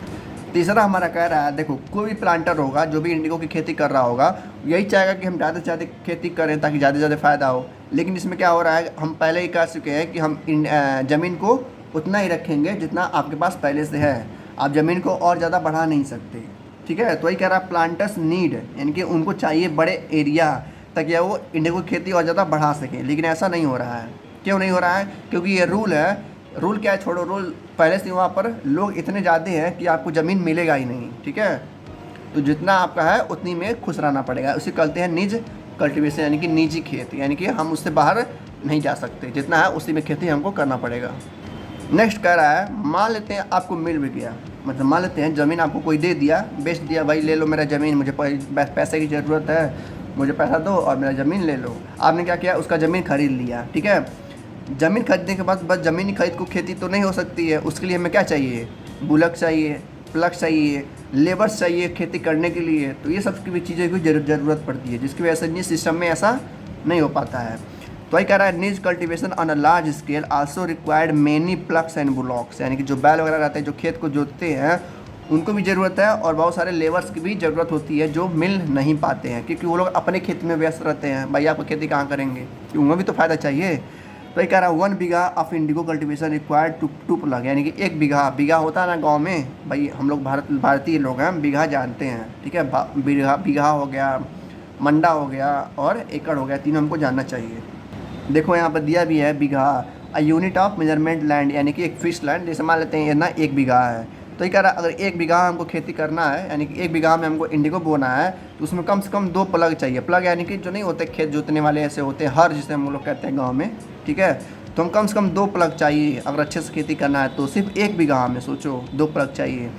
तीसरा हमारा कह रहा है, देखो कोई भी प्लांटर होगा जो भी इंडिगो की खेती कर रहा होगा, यही चाहेगा कि हम ज़्यादा से ज़्यादा खेती करें ताकि ज़्यादा से ज़्यादा फ़ायदा हो। लेकिन इसमें क्या हो रहा है, हम पहले ही कह चुके हैं कि हम ज़मीन को उतना ही रखेंगे जितना आपके पास पहले से है, आप ज़मीन को और ज़्यादा बढ़ा नहीं सकते, ठीक है। तो वही कह रहा है प्लांटर्स नीड, यानी कि उनको चाहिए बड़े एरिया ताकि वो इंडिगो की खेती और ज़्यादा बढ़ा सकें। लेकिन ऐसा नहीं हो रहा है। क्यों नहीं हो रहा है? क्योंकि ये रूल है। रूल क्या है, छोड़ो रूल, पहले से वहाँ पर लोग इतने ज़्यादा हैं कि आपको ज़मीन मिलेगा ही नहीं, ठीक है। तो जितना आपका है उतनी में खुश रहना पड़ेगा। उसे कहते हैं निज कल्टीवेशन, यानी कि निजी खेती, यानी कि हम उससे बाहर नहीं जा सकते, जितना है उसी में खेती हमको करना पड़ेगा। नेक्स्ट कह रहा है, मान लेते हैं आपको मिल भी गया, मतलब मान लेते हैं ज़मीन आपको कोई दे दिया, बेच दिया, भाई ले लो मेरा ज़मीन, मुझे पैसे की ज़रूरत है, मुझे पैसा दो और मेरा ज़मीन ले लो। आपने क्या किया, उसका ज़मीन खरीद लिया, ठीक है। ज़मीन खरीदने के बाद बस ज़मीन खरीद को खेती तो नहीं हो सकती है, उसके लिए हमें क्या चाहिए, बुलक चाहिए, प्लग चाहिए, लेबर्स चाहिए खेती करने के लिए। तो ये सब की चीज़ें की ज़रूरत पड़ती है, जिसकी वजह से निज सिस्टम में ऐसा नहीं हो पाता है। तो वही कह रहा है, निज cultivation on a large scale also required many plugs and bullocks, यानी कि जो बैल वगैरह रहते हैं जो खेत को जोतते हैं उनको भी ज़रूरत है, और बहुत सारे लेबर्स की भी ज़रूरत होती है जो मिल नहीं पाते हैं, क्योंकि वो लोग अपने खेत में व्यस्त रहते हैं। भाई आप खेती कहाँ करेंगे, उनको भी तो फ़ायदा चाहिए। तो ये कह रहा है 1 bigha of indigo cultivation required to plough, यानी कि 1 बीघा होता है ना गांव में, भाई हम लोग भारतीय लोग हैं, बीघा जानते हैं, ठीक है। बीघा हो गया, मंडा हो गया और एकड़ हो गया, तीनों हमको जानना चाहिए। देखो यहाँ पर दिया भी है bigha, a unit of measurement land, यानी कि एक फिक्स लैंड, जैसे मान लेते हैं ये ना 1 बीघा है। तो ये कह रहा है अगर 1 बीघा हमको खेती करना है, यानी कि 1 बीघा में हमको इंडिगो बोना है, तो उसमें कम से कम 2 प्लग चाहिए। प्लग यानी कि जो नहीं होते खेत जोतने वाले, ऐसे होते हैं हर, जिसे हम लोग कहते हैं गाँव में, ठीक है। तो हम कम से कम 2 प्लग चाहिए अगर अच्छे से खेती करना है तो। सिर्फ 1 बीघा में सोचो 2 प्लग चाहिए।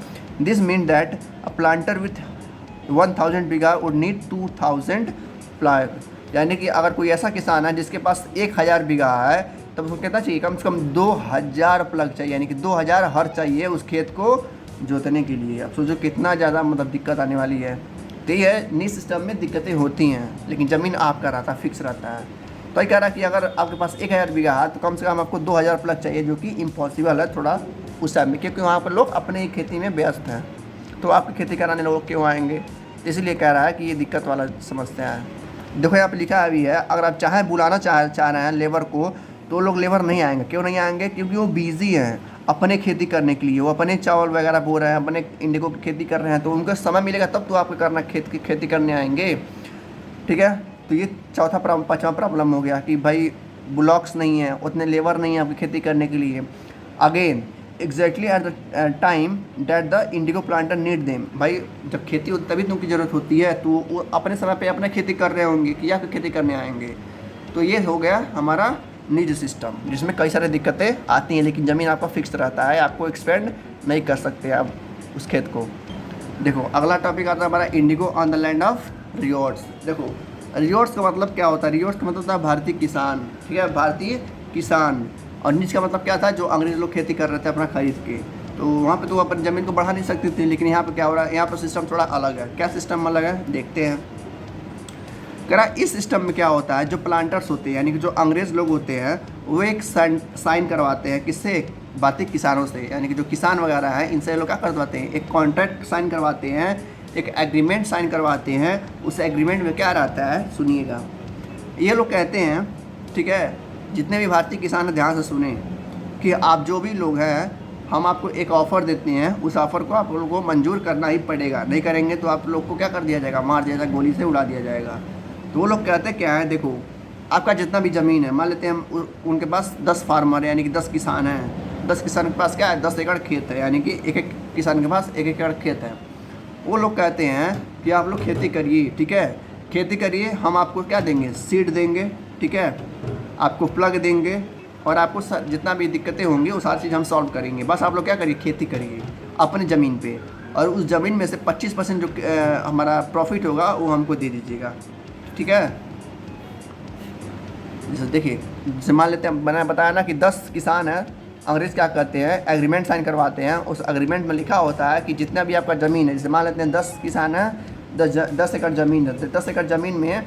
This mean that a planter with 1000 bigha would need 2000 plug, यानी कि अगर कोई ऐसा किसान है जिसके पास 1000 बीघा है, तब उसको कितना चाहिए, कम से कम 2000 प्लग चाहिए, यानी कि 2000 हर चाहिए उस खेत को जोतने के लिए। अब सोचो कितना ज़्यादा मतलब दिक्कत आने वाली है। तो ये निज सिस्टम में दिक्कतें होती हैं, लेकिन ज़मीन आपका रहता है, फिक्स रहता है। तो ये कह रहा है कि अगर आपके पास 1000 बीघा है तो कम से कम आपको 2000 प्लग चाहिए, जो कि इम्पॉसिबल है थोड़ा उस टाइम में, क्योंकि वहाँ पर लोग अपने ही खेती में व्यस्त हैं। तो आपकी खेती कराने लोग क्यों आएंगे, इसलिए कह रहा है कि ये दिक्कत वाला समस्या है। देखो यहाँ पर लिखा भी है, अगर आप बुलाना चाह रहे हैं लेबर को, तो लोग लेबर नहीं आएंगे। क्यों नहीं आएंगे, क्योंकि वो बिज़ी हैं अपने खेती करने के लिए, वो अपने चावल वगैरह बो रहे हैं, अपने इंडिगो की खेती कर रहे हैं, तो उनको समय मिलेगा तब तो आपको करना खेती करने आएंगे, ठीक है। तो ये पाँचवा प्रॉब्लम हो गया कि भाई ब्लॉक्स नहीं है, उतने लेबर नहीं है आपकी खेती करने के लिए। Again exactly at the time that the Indigo planter need them, भाई जब खेती हो तभी तो उनकी ज़रूरत होती है, तो वो अपने समय पे अपने खेती कर रहे होंगे कि या फिर खेती करने आएंगे। तो ये हो गया हमारा निज सिस्टम, जिसमें कई सारी दिक्कतें आती हैं, लेकिन ज़मीन आपका फिक्स रहता है, आपको एक्सपेंड नहीं कर सकते आप उस खेत को। देखो अगला टॉपिक आता है हमारा indigo on the land of ryots. देखो रियोर्स का मतलब क्या होता है, रियोर्स का मतलब होता है भारतीय किसान, ठीक है, भारतीय किसान। और निज का मतलब क्या था, जो अंग्रेज लोग खेती कर रहे थे अपना खरीद के, तो वहाँ पे तो अपनी ज़मीन को बढ़ा नहीं सकती थी। लेकिन यहाँ पे क्या हो रहा है, यहाँ पर सिस्टम थोड़ा अलग है। क्या सिस्टम अलग है, देखते हैं। कह रहा इस सिस्टम में क्या होता है, जो प्लांटर्स होते हैं, यानी कि जो अंग्रेज़ लोग होते हैं, वो एक साइन करवाते हैं, किससे, भारतीय किसानों से, यानी कि जो किसान वगैरह हैं इनसे लोग क्या करवाते हैं, एक कॉन्ट्रैक्ट साइन करवाते हैं, एक एग्रीमेंट साइन करवाते हैं। उस एग्रीमेंट में क्या रहता है, सुनिएगा। ये लोग कहते हैं, ठीक है, जितने भी भारतीय किसान हैं ध्यान से सुने, कि आप जो भी लोग हैं हम आपको एक ऑफ़र देते हैं, उस ऑफ़र को आप लोगों को मंजूर करना ही पड़ेगा, नहीं करेंगे तो आप लोग को क्या कर दिया जाएगा, मार दिया जाएगा, गोली से उड़ा दिया जाएगा। तो वो लोग कहते क्या है, देखो आपका जितना भी ज़मीन है, मान लेते हैं हम उनके पास 10 फार्मर है, यानी कि 10 किसान हैं, 10 किसान के पास क्या है, 10 एकड़ खेत है, यानी कि एक एक किसान के पास 1 एकड़ खेत है। वो लोग कहते हैं कि आप लोग खेती करिए, ठीक है, खेती करिए, हम आपको क्या देंगे, सीड देंगे, ठीक है, आपको प्लग देंगे और आपको जितना भी दिक्कतें होंगी वो सारी चीज़ हम सॉल्व करेंगे। बस आप लोग क्या करिए, खेती करिए अपनी ज़मीन पे, और उस ज़मीन में से 25% जो हमारा प्रॉफिट होगा वो हमको दे दीजिएगा, ठीक है। जैसे देखिए, जैसे मान लेते हैं, मैंने बताया ना कि 10 किसान हैं, अंग्रेज़ क्या करते हैं, एग्रीमेंट साइन करवाते हैं। उस एग्रीमेंट में लिखा होता है कि जितना भी आपका ज़मीन है, जैसे मान लेते हैं 10 किसान हैं, 10 एकड़ ज़मीन है, 10 एकड़ ज़मीन में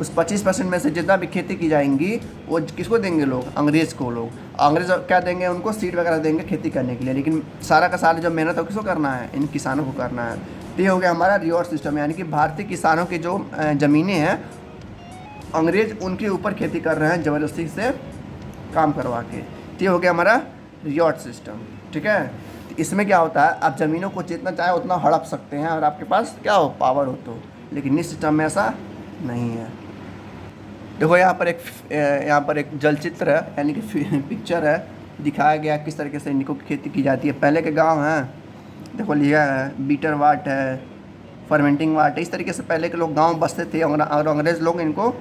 उस 25% में से जितना भी खेती की जाएंगी वो किसको देंगे, लोग अंग्रेज़ को। लोग अंग्रेज़ क्या देंगे, उनको सीड वगैरह देंगे खेती करने के लिए, लेकिन सारा का सारा जो मेहनत है किसको करना है, इन किसानों को करना है। तो ये हो गया हमारा रिवॉर्ड सिस्टम, यानी कि भारतीय किसानों की जो ज़मीनें हैं, अंग्रेज़ उनके ऊपर खेती कर रहे हैं ज़बरदस्ती से काम करवा के। तो ये हो गया हमारा रिवॉर्ड सिस्टम, ठीक है। तो इसमें क्या होता है, आप ज़मीनों को जितना चाहे उतना हड़प सकते हैं और आपके पास क्या हो, पावर हो तो, लेकिन इस सिस्टम में ऐसा नहीं है। देखो यहाँ पर एक जलचित्र है, यानी कि पिक्चर है, दिखाया गया किस तरीके से इनको खेती की जाती है। पहले के गांव हैं, देखो लिया है, बीटर वाट है, फर्मेंटिंग वाट है, इस तरीके से पहले के लोग गांव बसते थे और अंग्रेज़ लोग इनको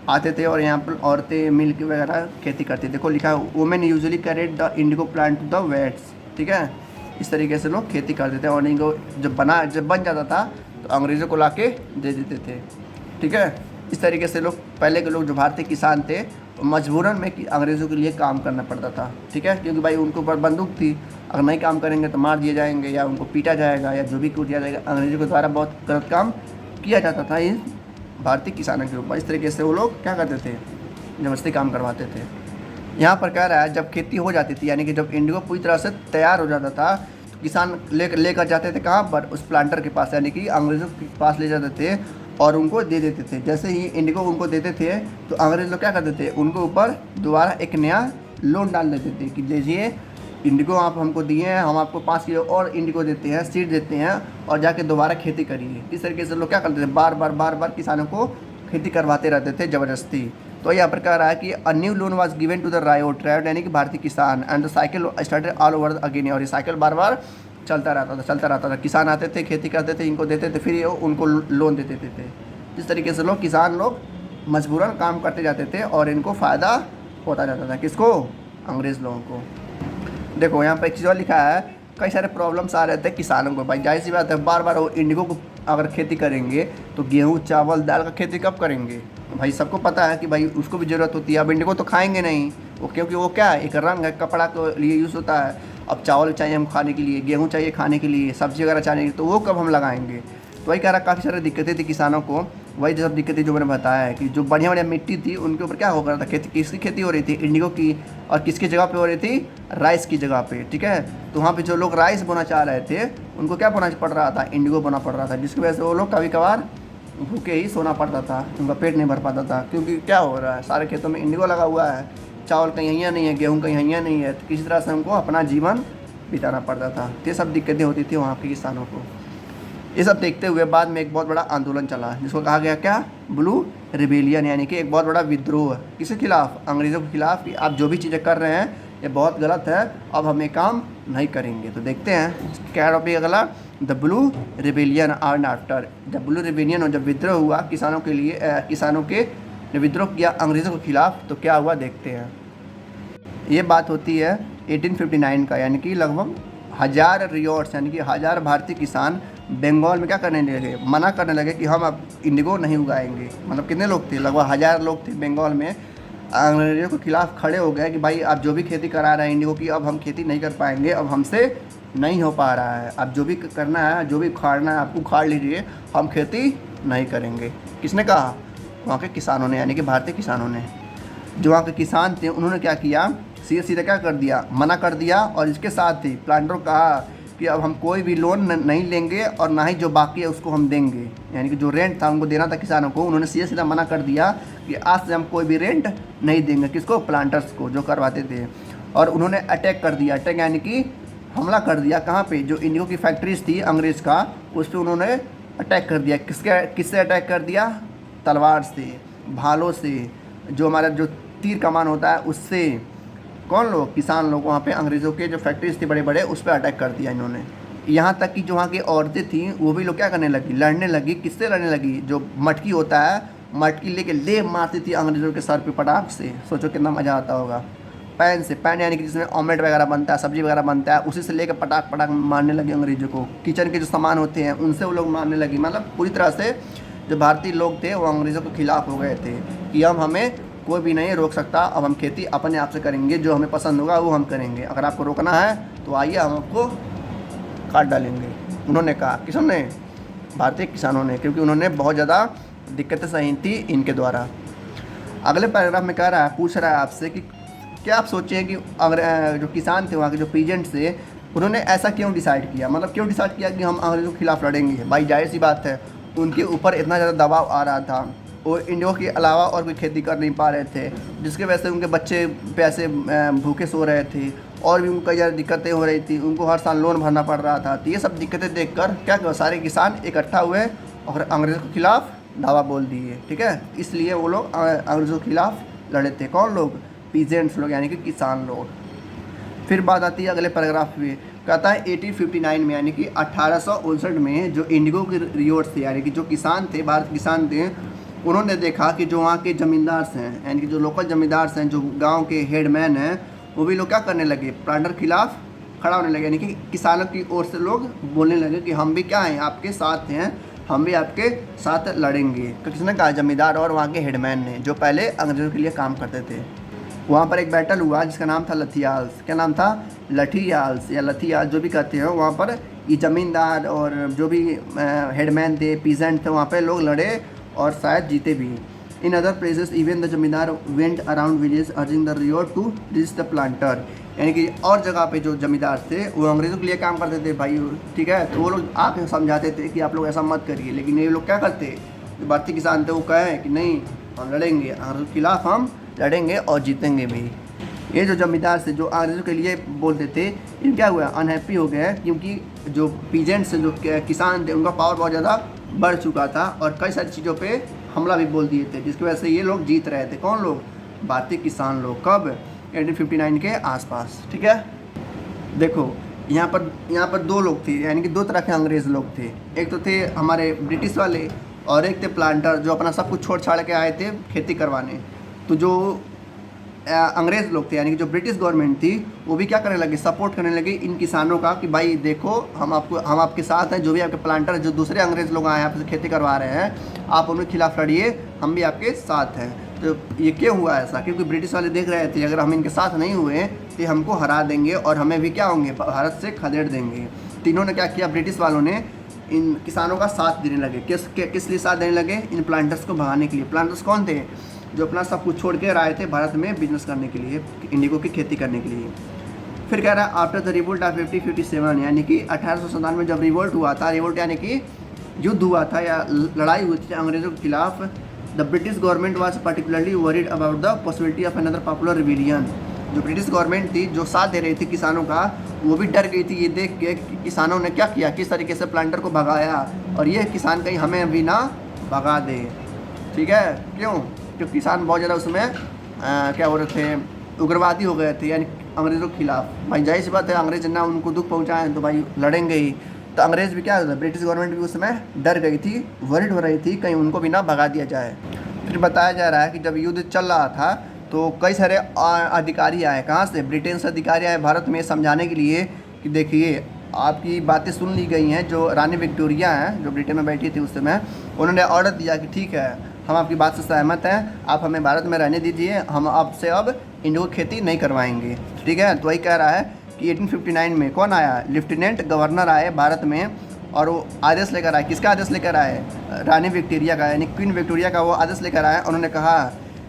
आते थे और यहाँ पर औरतें मिल के वगैरह खेती करती। देखो लिखा है, women usually carried the indigo plant to the vats, ठीक है। इस तरीके से लोग खेती करते थे और इनको जब बन जाता था तो अंग्रेज़ों को ला के दे देते थे, ठीक है। इस तरीके से लोग, पहले के लोग जो भारतीय किसान थे, मजबूरन में कि अंग्रेज़ों के लिए काम करना पड़ता था, ठीक है, क्योंकि भाई उनके ऊपर बंदूक थी, अगर नहीं काम करेंगे तो मार दिए जाएंगे या उनको पीटा जाएगा या जो भी कुछ किया जाएगा। अंग्रेज़ों के द्वारा बहुत गलत काम किया जाता था इन भारतीय किसानों के ऊपर। इस तरीके से वो लोग क्या करते थे, ज़बरदस्ती काम करवाते थे। यहाँ पर कह रहा है, जब खेती हो जाती थी, यानी कि जब इंडिगो पूरी तरह से तैयार हो जाता था, तो किसान लेकर जाते थे कहाँ पर, उस प्लांटर के पास, यानी कि अंग्रेज़ों के पास ले जाते थे और उनको दे देते थे। जैसे ही इंडिगो उनको देते थे तो अंग्रेज़ लोग क्या करते थे, उनको ऊपर दोबारा एक नया लोन डाल देते थे कि लीजिए इंडिगो आप हमको दिए हैं, हम आपको 5 किलो और इंडिगो देते हैं, सीड देते हैं और जाके दोबारा खेती करिए। इस तरीके से लोग क्या करते थे, बार बार किसानों को खेती करवाते रहते थे ज़बरदस्ती। तो यहाँ पर कह रहा है कि a new loan was given to the ryot यानी कि भारतीय किसान, and the cycle started all over again, और ये साइकिल बार चलता रहता था। किसान आते थे, खेती करते थे, इनको देते थे, फिर ये उनको लोन देते थे। इस तरीके से किसान लोग मजबूरन काम करते जाते थे और इनको फ़ायदा होता जाता था, किसको, अंग्रेज़ लोगों को। देखो यहाँ पर एक चीज़ और लिखा है, कई सारे प्रॉब्लम्स आ रहे थे किसानों को। भाई जाहिर सी बात है, बार वो इंडिगो को अगर खेती करेंगे तो गेहूँ चावल दाल का खेती कब करेंगे। भाई सबको पता है कि भाई उसको भी ज़रूरत होती है। अब इंडिगो तो खाएंगे नहीं वो, क्योंकि वो क्या है, एक रंग है, कपड़ा के लिए यूज़ होता है। अब चावल चाहिए हम खाने के लिए, गेहूँ चाहिए खाने के लिए, सब्ज़ी वगैरह चाहिए, तो वो कब हम लगाएंगे। तो वही कह रहा, काफ़ी सारी दिक्कतें थी किसानों को। वही सब दिक्कतें जो मैंने बताया है कि जो बढ़िया मिट्टी थी उनके ऊपर क्या हो रहा था, खेती, किसकी खेती हो रही थी, इंडिगो की, और किसकी जगह पे हो रही थी, राइस की जगह पे, ठीक है। तो वहाँ पे जो लोग राइस बोना चाह रहे थे उनको क्या बोना पड़ रहा था, इंडिगो बोना पड़ रहा था, जिसकी वजह से वो लोग कभी कभार भूखे ही सोना पड़ता था, उनका पेट नहीं भर पाता था। क्योंकि क्या हो रहा है, सारे खेतों में इंडिगो लगा हुआ है, चावल कहीं यहाँ नहीं है, गेहूँ कहीं यहाँ नहीं है, तो किसी तरह से हमको अपना जीवन बिताना पड़ता था। ये सब दिक्कतें होती थी वहाँ के किसानों को। ये सब देखते हुए बाद में एक बहुत बड़ा आंदोलन चला, जिसको कहा गया क्या, ब्लू रिबेलियन, यानी कि एक बहुत बड़ा विद्रोह। किसके खिलाफ, अंग्रेज़ों के खिलाफ, कि आप जो भी चीज़ें कर रहे हैं ये बहुत गलत है, अब हम ये काम नहीं करेंगे। तो देखते हैं क्या टॉपिक अगला, the blue rebellion are after. जब ब्लू रिबेलियन और जब विद्रोह हुआ किसानों के लिए, किसानों के ने विद्रोह किया अंग्रेज़ों के खिलाफ, तो क्या हुआ देखते हैं। ये बात होती है 1859 का, यानी कि लगभग 1000 रियोट्स, यानी कि 1000 भारतीय किसान बंगाल में क्या करने लगे, मना करने लगे कि हम अब इंडिगो नहीं उगाएंगे। मतलब कितने लोग थे, लगभग 1000 लोग थे बंगाल में, अंग्रेज़ों के खिलाफ खड़े हो गए कि भाई आप जो भी खेती करा रहे हैं इंडिगो की, अब हम खेती नहीं कर पाएंगे, अब हमसे नहीं हो पा रहा है, अब जो भी करना है, जो भी उखाड़ना है आपको उखाड़ लीजिए, हम खेती नहीं करेंगे। किसने कहा, वहाँ के किसानों ने, यानी कि भारतीय किसानों ने। जो वहाँ के किसान थे उन्होंने क्या किया, सीधे सीधे क्या कर दिया, मना कर दिया। और इसके साथ ही प्लांटर कहा कि अब हम कोई भी लोन नहीं लेंगे और ना ही जो बाकी है उसको हम देंगे, यानी कि जो रेंट था उनको देना था किसानों को, उन्होंने सीधे सीधा मना कर दिया कि आज से हम कोई भी रेंट नहीं देंगे। किसको, प्लांटर्स को, जो करवाते थे। और उन्होंने अटैक कर दिया, अटैक यानी कि हमला कर दिया। कहाँ पे? जो इंडिगो की फैक्ट्रीज थी अंग्रेज़ का, उस पर उन्होंने अटैक कर दिया। किससे अटैक कर दिया? तलवार से, भालों से, जो हमारा जो तीर कमान होता है उससे। कौन लोग? किसान लोग। वहाँ पे अंग्रेज़ों के जो फैक्ट्रीज थी बड़े बड़े, उस पर अटैक कर दिया इन्होंने। यहाँ तक कि जो वहाँ की औरतें थीं वो भी लोग क्या करने लगी? लड़ने लगी। किससे लड़ने लगी? जो मटकी होता है, मटकी लेके ले मारती थी अंग्रेज़ों के सर पे पटाख से। सोचो कितना मज़ा आता होगा। पैन से, पैन यानी कि जिसमें ऑमलेट वगैरह बनता है, सब्जी वगैरह बनता है, उसी से लेकर पटाख पटाख मारने लगे अंग्रेज़ों को। किचन के जो सामान होते हैं उनसे वो लोग मारने लगे। मतलब पूरी तरह से जो भारतीय लोग थे वो अंग्रेज़ों के खिलाफ़ हो गए थे कि अब हमें कोई भी नहीं रोक सकता, अब हम खेती अपने आप से करेंगे, जो हमें पसंद होगा वो हम करेंगे। अगर आपको रोकना है तो आइए, हम आपको काट डालेंगे। उन्होंने कहा। किसने? भारतीय किसानों ने, क्योंकि उन्होंने बहुत ज़्यादा दिक्कतें सही थी इनके द्वारा। अगले पैराग्राफ में कह रहा है, पूछ रहा है आपसे कि क्या आप सोचे हैं कि अगर जो किसान थे वहाँ के जो पीजेंट्स थे, उन्होंने ऐसा क्यों डिसाइड किया? मतलब क्यों डिसाइड किया कि हम अंग्रेज़ों के खिलाफ़ लड़ेंगे? भाई जाहिर सी बात है, उनके ऊपर इतना ज़्यादा दबाव आ रहा था और इंडिया के अलावा और कोई खेती कर नहीं पा रहे थे, जिसकी वजह से उनके बच्चे पैसे भूखे सो रहे थे और भी उनको कई ज़्यादा दिक्कतें हो रही थी। उनको हर साल लोन भरना पड़ रहा था। तो ये सब दिक्कतें देखकर क्या किया? सारे किसान इकट्ठा हुए और अंग्रेज़ों के खिलाफ़ दावा बोल दिए। ठीक है, इसलिए वो लोग अंग्रेज़ों के खिलाफ़ लड़े थे। कौन लोग? पीजेंट्स लोग, यानी कि किसान लोग। फिर बात आती है अगले पैराग्राफ में, कहता है 1859 में, यानी कि 1859 में जो इंडिगो के रियोट्स थे, यानी कि जो किसान थे, भारत किसान थे, उन्होंने देखा कि जो वहाँ के ज़मींदार हैं, यानी कि जो लोकल ज़मींदार हैं, जो गांव के हेडमैन हैं, वो भी लोग क्या करने लगे? प्लांटर के खिलाफ़ खड़ा होने लगे। यानी कि किसानों की ओर से लोग बोलने लगे कि हम भी क्या हैं? आपके साथ हैं, हम भी आपके साथ लड़ेंगे। तो किसने कहा? ज़मींदार और वहाँ के हेडमैन ने, जो पहले अंग्रेज़ों के लिए काम करते थे। वहाँ पर एक बैटल हुआ जिसका नाम था लठियाल्स। क्या नाम था? लठियाल्स या लठियाल्स, जो भी कहते हैं। वहाँ पर ये ज़मींदार और जो भी हेडमैन थे, पीजेंट थे, वहाँ पे लोग लड़े और शायद जीते भी। In other places even the zamindar went around village urging the ryot to reach the planter. यानी कि और जगह पे जो जमींदार थे वो अंग्रेज़ों के लिए काम करते थे भाई। ठीक है, तो वो लोग आके समझाते थे कि आप लोग ऐसा मत करिए, लेकिन ये लोग क्या करते? जो भारतीय किसान थे वो कहें कि नहीं, हम लड़ेंगे, अंग्रेज़ों के खिलाफ़ हम लड़ेंगे और जीतेंगे भी। ये जो जमींदार से जो अंग्रेज़ों के लिए बोलते थे, ये क्या हुआ? अनहैप्पी हो गए, क्योंकि जो पीजेंट्स जो किसान थे उनका पावर बहुत ज़्यादा बढ़ चुका था और कई सारी चीज़ों पे हमला भी बोल दिए थे, जिसकी वजह से ये लोग जीत रहे थे। कौन लोग? भारतीय किसान लोग। कब? 1859 के आसपास। ठीक है, देखो यहाँ पर दो लोग थे, यानी कि दो तरह के अंग्रेज़ लोग थे। एक तो थे हमारे ब्रिटिश वाले और एक थे प्लांटर, जो अपना सब कुछ छोड़ छाड़ के आए थे खेती करवाने। तो जो अंग्रेज़ लोग थे, यानी कि जो ब्रिटिश गवर्नमेंट थी, वो भी क्या करने लगे? सपोर्ट करने लगे इन किसानों का कि भाई देखो, हम आपके साथ हैं। जो भी आपके प्लांटर, जो दूसरे अंग्रेज़ लोग आए हैं आपसे खेती करवा रहे हैं, आप उनके खिलाफ़ लड़िए, हम भी आपके साथ हैं। तो ये क्यों हुआ ऐसा? क्योंकि ब्रिटिश वाले देख रहे थे अगर हम इनके साथ नहीं हुए तो हमको हरा देंगे और हमें भी क्या होंगे? भारत से खदेड़ देंगे। तो इन्होंने क्या किया? ब्रिटिश वालों ने इन किसानों का साथ देने लगे। किस लिए साथ देने लगे? इन प्लांटर्स को भगाने के लिए। प्लांटर्स कौन थे? जो अपना सब कुछ छोड़ के आए थे भारत में बिजनेस करने के लिए, इंडिगो की खेती करने के लिए। फिर कह रहा है आफ्टर द रिवोल्ट ऑफ 1857, यानी कि 1857 में जब रिवोल्ट हुआ था, रिवोल्ट यानी कि युद्ध हुआ था या लड़ाई हुई थी अंग्रेज़ों के खिलाफ, the British government was particularly worried about the possibility of another popular rebellion. जो ब्रिटिश गवर्नमेंट थी, जो साथ दे रही थी किसानों का, वो भी डर गई थी ये देख के कि किसानों ने क्या किया, किस तरीके से प्लांटर को भगाया और ये किसान कहीं हमें भी ना भगा दे। ठीक है, क्यों? क्योंकि किसान बहुत ज़्यादा उसमें क्या हो रहे थे? उग्रवादी हो गए थे, यानी अंग्रेज़ों के खिलाफ। भाई जाहिर सी बात है, अंग्रेज ना उनको दुख पहुँचाएँ तो भाई लड़ेंगे ही। तो अंग्रेज़ भी क्या होता है? ब्रिटिश गवर्नमेंट भी उस समय डर गई थी, वरिड हो रही थी कहीं उनको भी ना भगा दिया जाए। फिर बताया जा रहा है कि जब युद्ध चल रहा था तो कई सारे अधिकारी आए। कहाँ से? ब्रिटेन से अधिकारी आए भारत में समझाने के लिए कि देखिए, आपकी बातें सुन ली गई हैं। जो रानी विक्टोरिया हैं, जो ब्रिटेन में बैठी थी उस समय, उन्होंने ऑर्डर दिया कि ठीक है, हम आपकी बात से सहमत हैं, आप हमें भारत में रहने दीजिए, हम आपसे अब इंडिगो खेती नहीं करवाएंगे। ठीक है, तो वही कह रहा है कि 1859 में कौन आया? लेफ्टिनेंट गवर्नर आए भारत में और वो आदेश लेकर आए। किसका आदेश लेकर आए? रानी विक्टोरिया का, यानी क्वीन विक्टोरिया का वो आदेश लेकर आए। उन्होंने कहा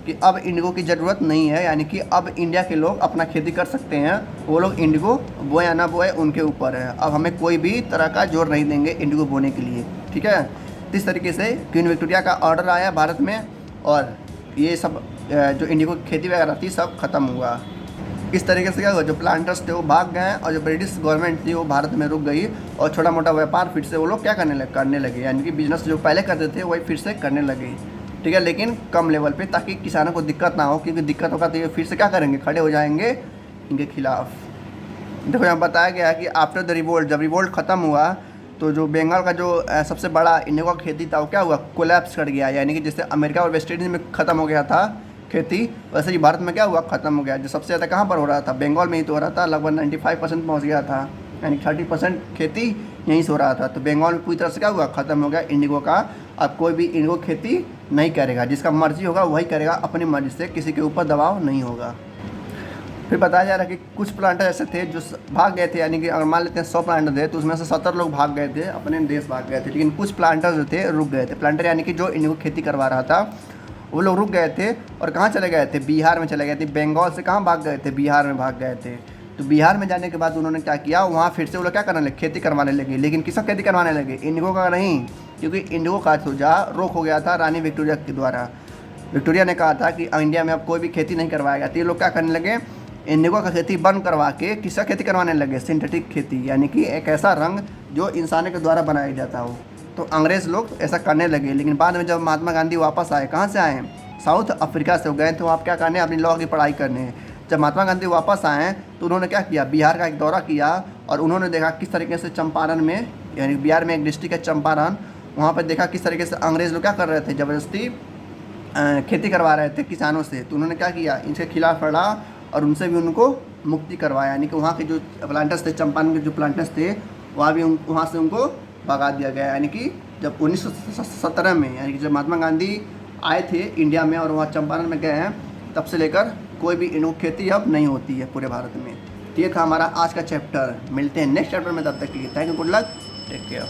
कि अब इंडिगो की ज़रूरत नहीं है, यानी कि अब इंडिया के लोग अपना खेती कर सकते हैं। वो लोग इंडिगो बोए या ना बोए उनके ऊपर है, अब हमें कोई भी तरह का जोर नहीं देंगे इंडिगो बोने के लिए। ठीक है, इस तरीके से क्वीन विक्टोरिया का ऑर्डर आया भारत में और ये सब जो इंडिगो की खेती वगैरह थी सब ख़त्म हुआ। इस तरीके से क्या हुआ, जो प्लांटर्स थे वो भाग गए और जो ब्रिटिश गवर्नमेंट थी वो भारत में रुक गई और छोटा मोटा व्यापार फिर से वो लोग क्या करने लगे, यानी कि बिजनेस जो पहले करते थे वही फिर से करने लगे, ठीक है, लेकिन कम लेवल पे, ताकि किसानों को दिक्कत ना हो, क्योंकि दिक्कत होगा तो ये फिर से क्या करेंगे, खड़े हो जाएंगे इनके खिलाफ। देखो यहाँ बताया गया है कि आफ्टर द रिवोल्ट, जब रिवोल्ट ख़त्म हुआ तो जो बंगाल का जो सबसे बड़ा इंडिगो का खेती था वो क्या हुआ, कोलैप्स कर गया, यानी कि जैसे अमेरिका और वेस्ट इंडीज़ में ख़त्म हो गया था खेती, वैसे ही भारत में क्या हुआ, ख़त्म हो गया। जो सबसे ज़्यादा कहाँ पर हो रहा था, बंगाल में ही तो हो रहा था, लगभग 95% पहुँच गया था, यानी 30% खेती यहीं से हो रहा था। तो बंगाल में पूरी तरह से क्या हुआ, ख़त्म हो गया इंडिगो का। अब कोई भी इंडिगो खेती नहीं करेगा, जिसका मर्जी होगा वही करेगा अपनी मर्जी से, किसी के ऊपर दबाव नहीं होगा। फिर बताया जा रहा है कि कुछ प्लांटर ऐसे थे जो भाग गए थे, यानी कि अगर मान लेते हैं 100 प्लांटर थे तो उसमें से 70 लोग भाग गए थे, अपने देश भाग गए थे, लेकिन कुछ प्लांटर जो थे रुक गए थे। प्लांटर यानी कि जो इंडिगो खेती करवा रहा था वो लोग रुक गए थे और कहाँ चले गए थे, बिहार में चले गए थे। बंगाल से कहाँ भाग गए थे, बिहार में भाग गए थे। तो बिहार में जाने के बाद उन्होंने क्या किया, वहाँ फिर से वो लोग क्या करने लगे, खेती करवाने लगे, लेकिन किसका खेती करवाने लगे, इंडिगो का नहीं, क्योंकि इंडिगो का रोक हो गया था रानी विक्टोरिया के द्वारा। विक्टोरिया ने कहा था कि इंडिया में अब कोई भी खेती नहीं करवाएगा, तो ये लोग क्या करने लगे, इंडिगो का खेती बंद करवा के किसका खेती करवाने लगे, सिंथेटिक खेती, यानी कि एक ऐसा रंग जो इंसानों के द्वारा बनाया जाता हो। तो अंग्रेज़ लोग ऐसा करने लगे, लेकिन बाद में जब महात्मा गांधी वापस आए, कहाँ से आए, साउथ अफ्रीका से हो गए, तो आप क्या करने, अपनी लॉ की पढ़ाई करने। जब महात्मा गांधी वापस आए तो उन्होंने क्या किया, बिहार का एक दौरा किया और उन्होंने देखा किस तरीके से चंपारण में, यानी बिहार में एक डिस्ट्रिक्ट है चंपारण, वहाँ पर देखा किस तरीके से अंग्रेज़ लोग क्या कर रहे थे, ज़बरदस्ती खेती करवा रहे थे किसानों से। तो उन्होंने क्या किया, इनके खिलाफ लड़ा और उनसे भी उनको मुक्ति करवाया, यानी कि वहाँ के जो प्लांटर्स थे, चंपारण के जो प्लांटर्स थे, वहाँ से उनको भगा दिया गया। यानी कि जब 1917 में, यानी कि जब महात्मा गांधी आए थे इंडिया में और वहाँ चंपारण में गए हैं, तब से लेकर कोई भी इंडिगो खेती अब नहीं होती है पूरे भारत में। तो ये था हमारा आज का चैप्टर। मिलते हैं नेक्स्ट चैप्टर में, तब तक के लिए thank you, good luck, take care.